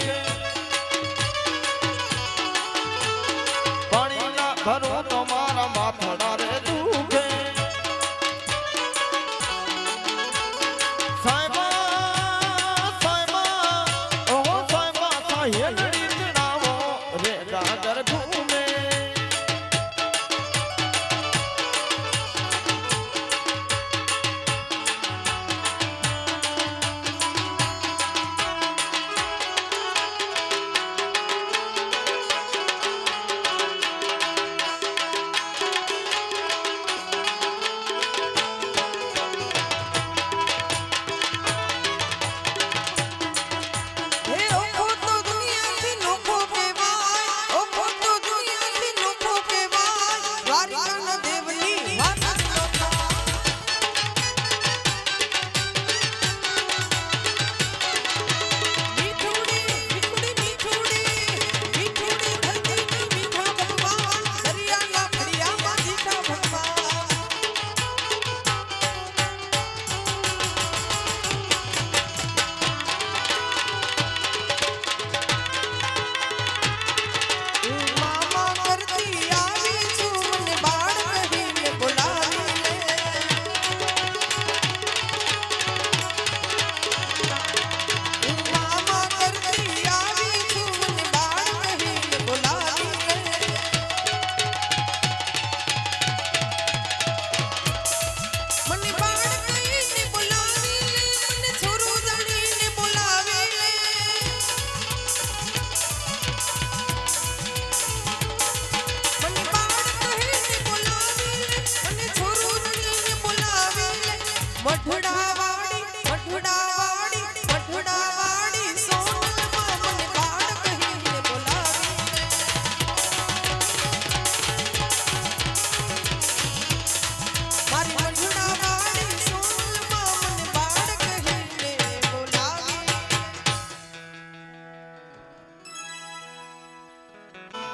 પાણી ના ભરું તો મારા માથડા રે દુખે સાહેબા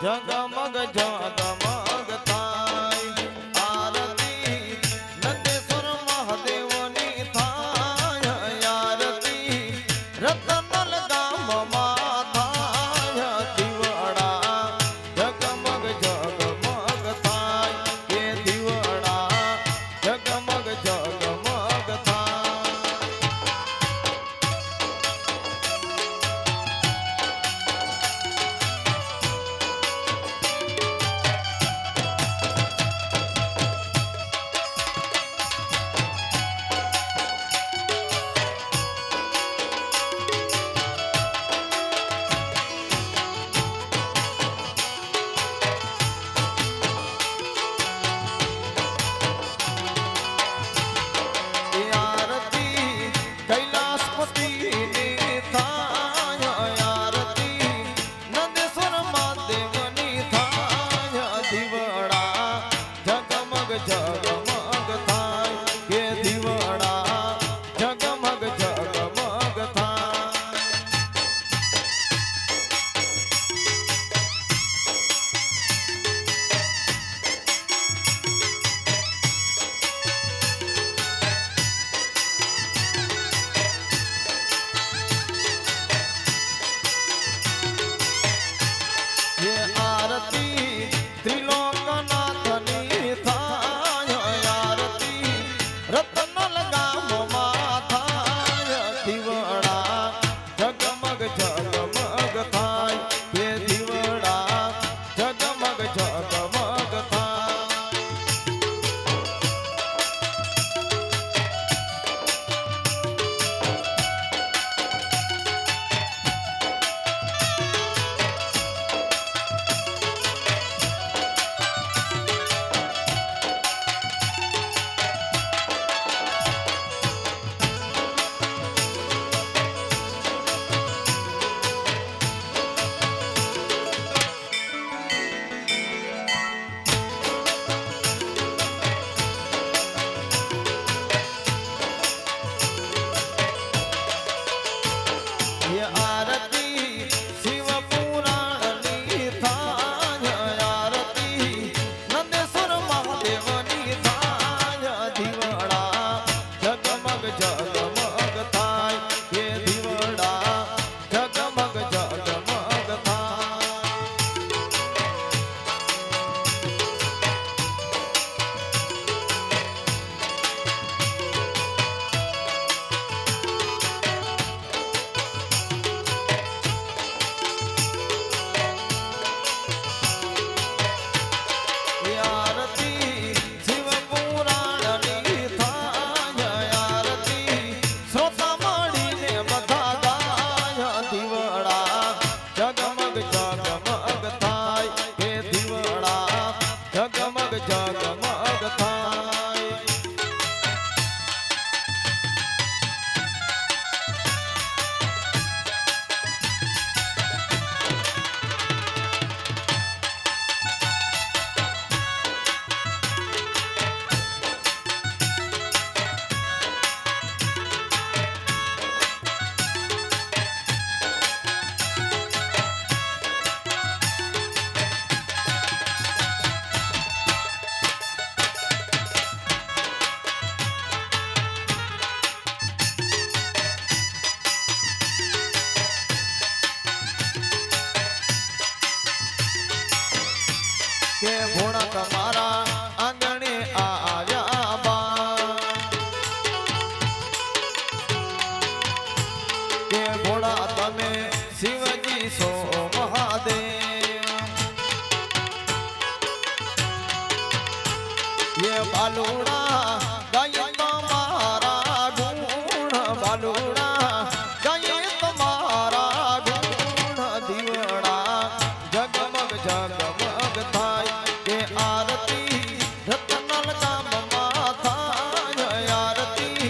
જગમગ જગમગ થાય આરતી નંદેશ્વર મહાદેવની થાય આરતી રતનલ ગામમાં થાય દીવડા જગમગ જગમગ થાય એ દીવડા જગમગ જગમગ થાય આરતી કૈલાસપતિની થાય આરતી નંદેશ્વર મહાદેવની થાય દીવડા જગમગ જગમગ થાય કે દીવડા જગમગ જગમગ થાય ये आरती त्रिलोकनाथनी થાય આરતી રતનલ ગામમાં થાય દીવડા જગમગ જગમગ થાય એ દીવડા જગમગ જગમગ થાય ये आरती शिव पुराणनी થાય આરતી નંદેશ્વર મહાદેવની થાય દીવડા જગમગ જગમગ થાય એ દીવડા જગમગ જગમગ થાય આરતી શિવ પુરાણની થાય આરતી શ્રોતા મળીને બધા ગાય દીવડા જગમગ જગમગ થાય હે દીવડા જગમગ જગમગ થાય કે ભોળા તમારા આંગણે આવ્યા બા કે ભોળા તમે શિવજી સો મહાદેવ ये बालूड़ा गाये तुम्हारा गुण बालूड़ा गाये तुम्हारा गुण दीवड़ा जगमग जगमग થાય કે આરતી રતનલ ગામમાં થાય આરતી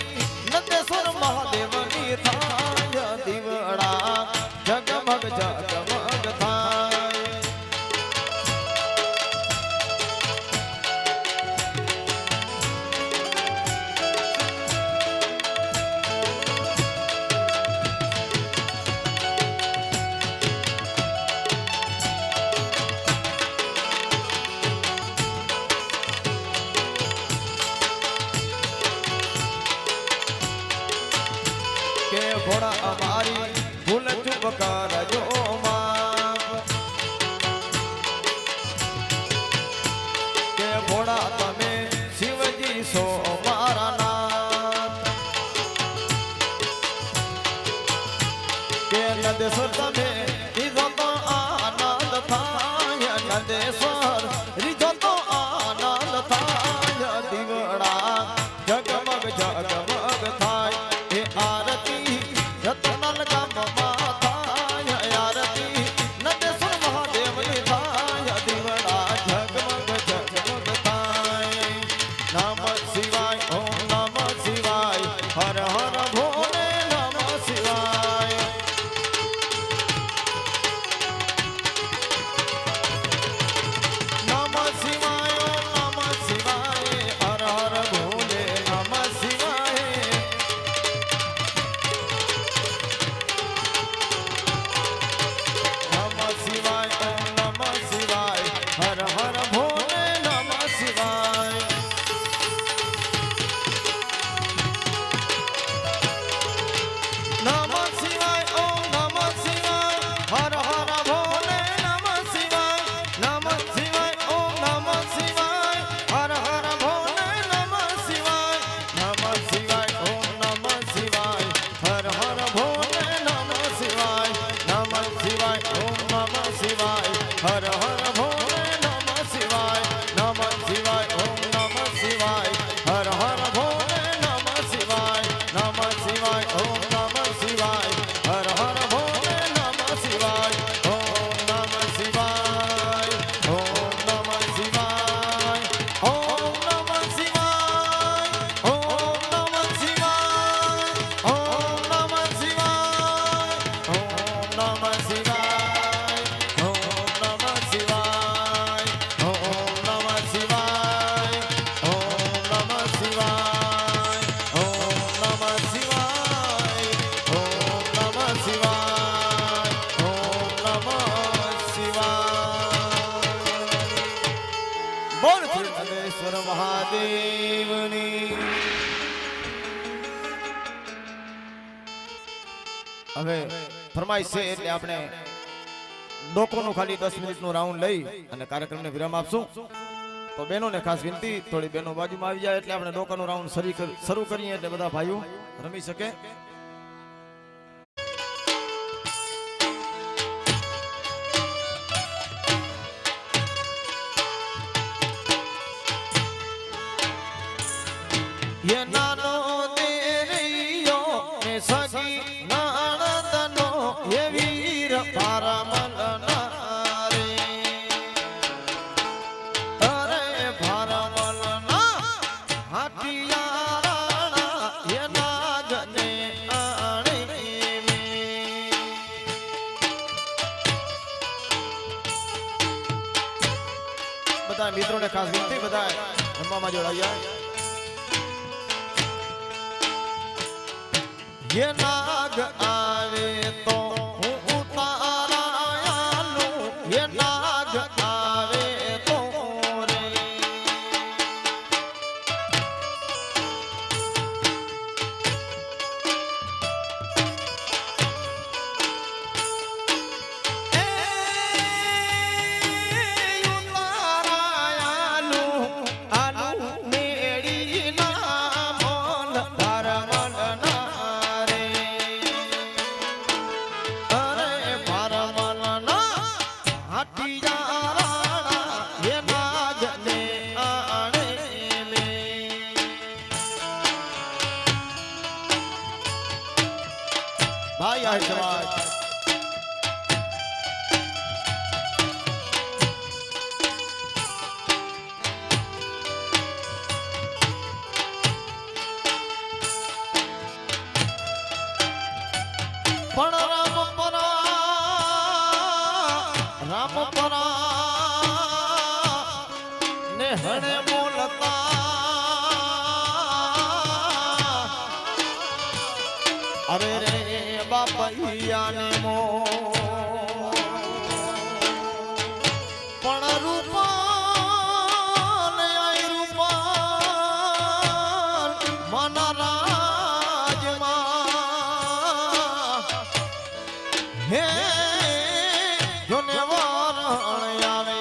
નંદેશ્વર મહાદેવની થાય દીવડા જગમગ જગમગ થાય અમારી ભૂલ ચૂક કરજો માફ કે ભોળા તમે શિવજી સો મારા નાથ કે નદેશ્વર તમે રીધો તો આનંદ થાય નદેશ્વર રીધો તો આનંદ થાય દીવડા જગમગ જગમગ થાય એ આરતી રતનલ ગામમાં થાય આરતી નદેશ્વર મહાદેવની થાય દીવડા જગમગ જગમગ થાય નમ શિવાય ઓમ નમ શિવાય હર હર ભોલે નમ શિવાય નમ શિવાય ઓમ નમ શિવાય હર હર ભોલે નમ શિવાય નમ શિવાય ઓમ નમ શિવાય હર હર ભોલે નમ શિવાય નમ શિવાય ઓમ નમ શિવાય હર હર ભોલે નમ શિવાય નમ શિવાય ઓમ નમ શિવાય હર હર ભોલે નમ શિવાય નમ શિવાય ઓમ નમ શિવાય હર હર ભોલે નમ શિવાય નમ શિવાય ઓમ નમ શિવાય હર હર ભોલે નમ શિવાય નમ શિવાય ઓમ નમ શિવાય હર હર ભોલે નમ શિવાય નમ શિવાય ઓમ નમ શિવાય હર હર ભોલે નમ શિવાય ઓમ નમ શિવાય ઓમ નમ શિવાય ઓમ નમ શિવાય ઓમ નમ શિવાય ઓમ નમ શિવાય ઓમ નમ શિવાય ઓમ નમ શિવાય ઓમ નમ શિવાય ઓમ નમ શિવાય ઓમ નમ શિવાય ઓમ નમ શિવાય ઓમ નમ શિવાય બોલ શ્રી નંદેશ્વર મહાદેવની હવે ફરમાઈશ છે એટલે આપણે ડોકોનું ખાલી 10 મિનિટનું રાઉન્ડ લઈ અને કાર્યક્રમને વિરામ આપશું તો બહેનોને ખાસ વિનંતી થોડી બહેનો બાજુમાં આવી જાય એટલે આપણે ડોકાનું રાઉન્ડ શરૂ કરીએ એટલે બધા ભાઈઓ રમી શકે ये नानो तेरियो ने सगी नानदनो ये वीर पारमलना रे अरे पारमलना हाटिया राणा ये नागने आणे में બધા મિત્રોને ખાસ વિનંતી બધા રમવામાં જોડાયા ये नाग आवे तो हूँ उतारायालू ये नाग आवे तो रे उतारायालू आलू मेरी ना मोल धर्मलना भाई आहे समाज पण राम परा ने हणे बोलता अरे रे बापैया ने मो पण रूपाल आई रूपाल मन राज मा હે જોને વરણ આવે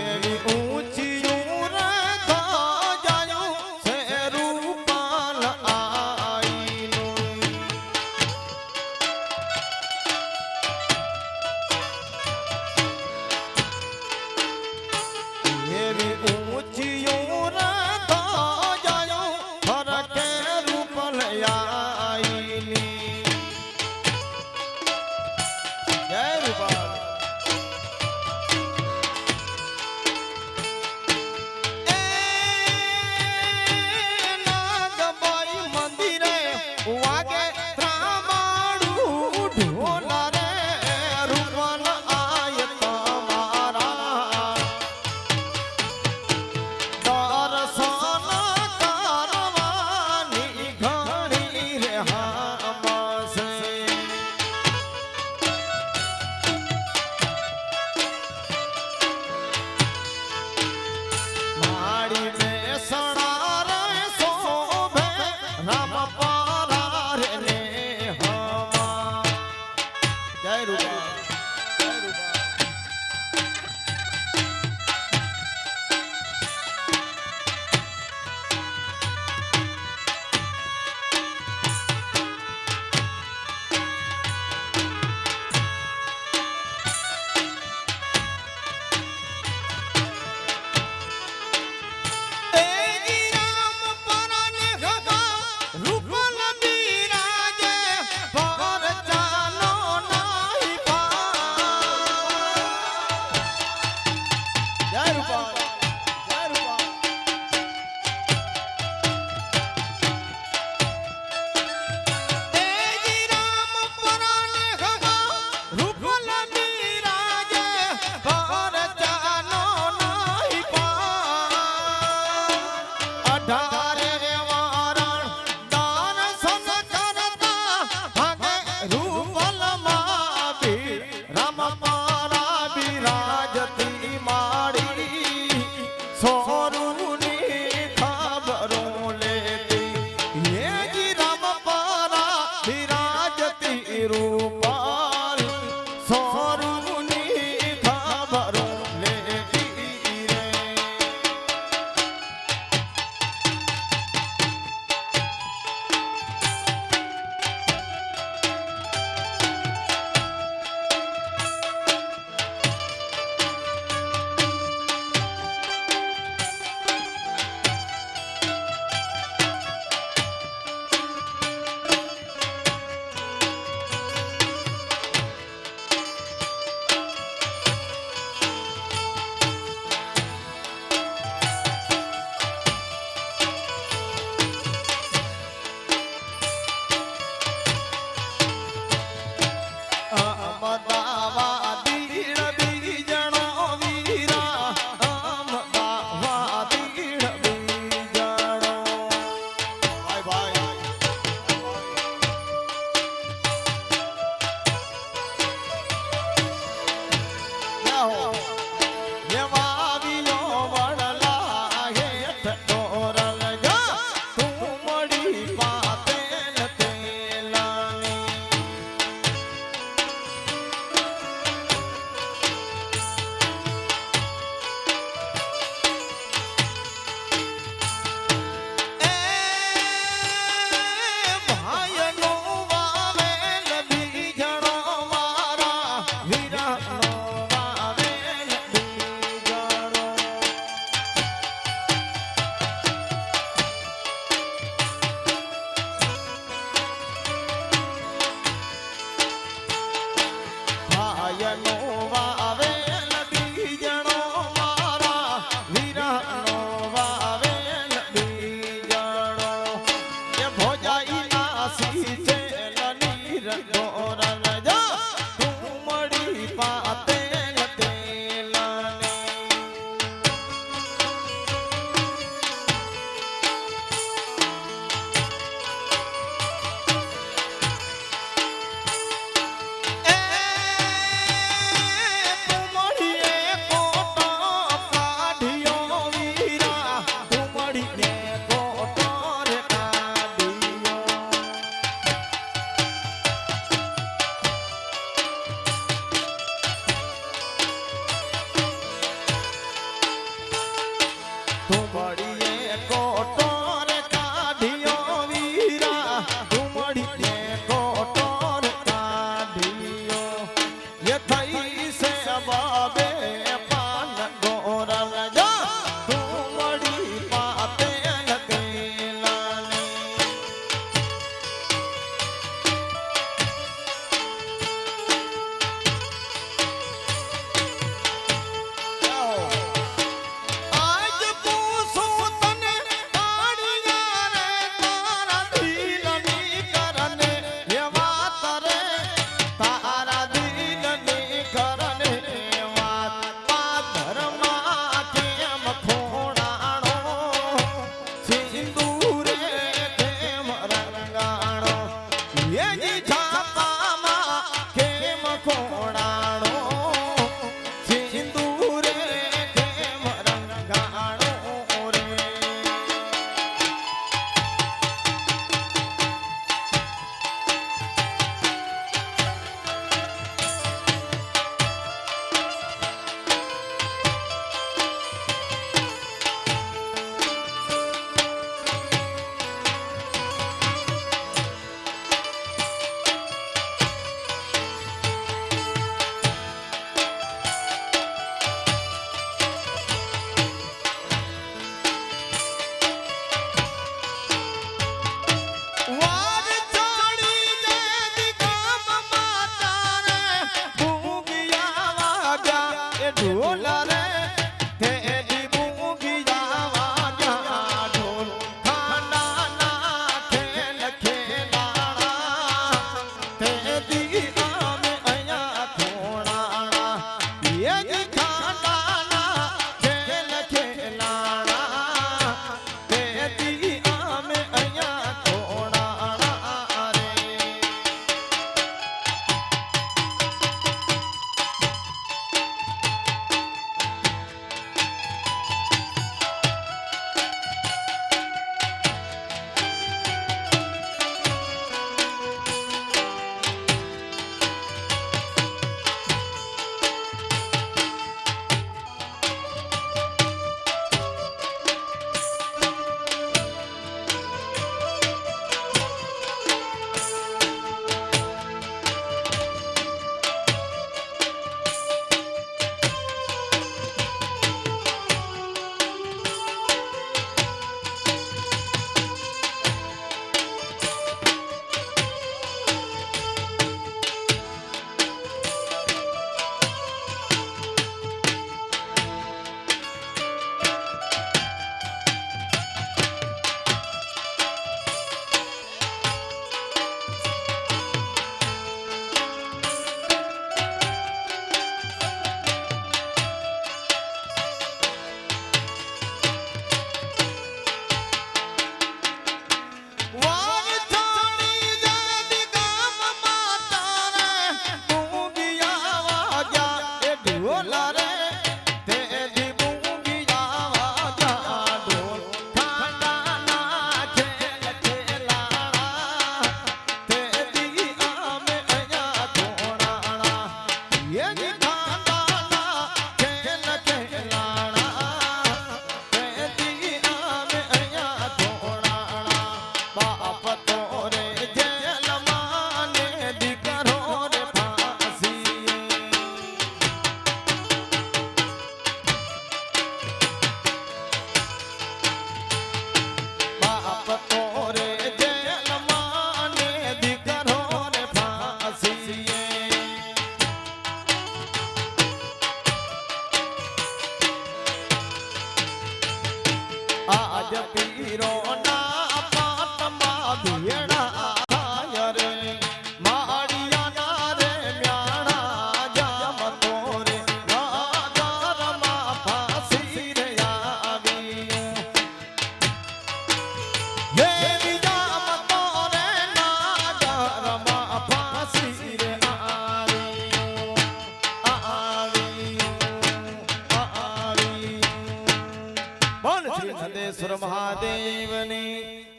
એવી ઊંચી જાયું છે રૂપાલ આઈનું એવી ઊંચી જાયું ફરકે રૂપલ આઈની જય રૂપાલ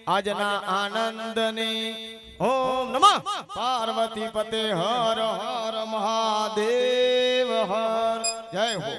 આજના આનંદની ઓમ નમઃ પાર્વતી પતે હર હર મહાદેવ હર જય હો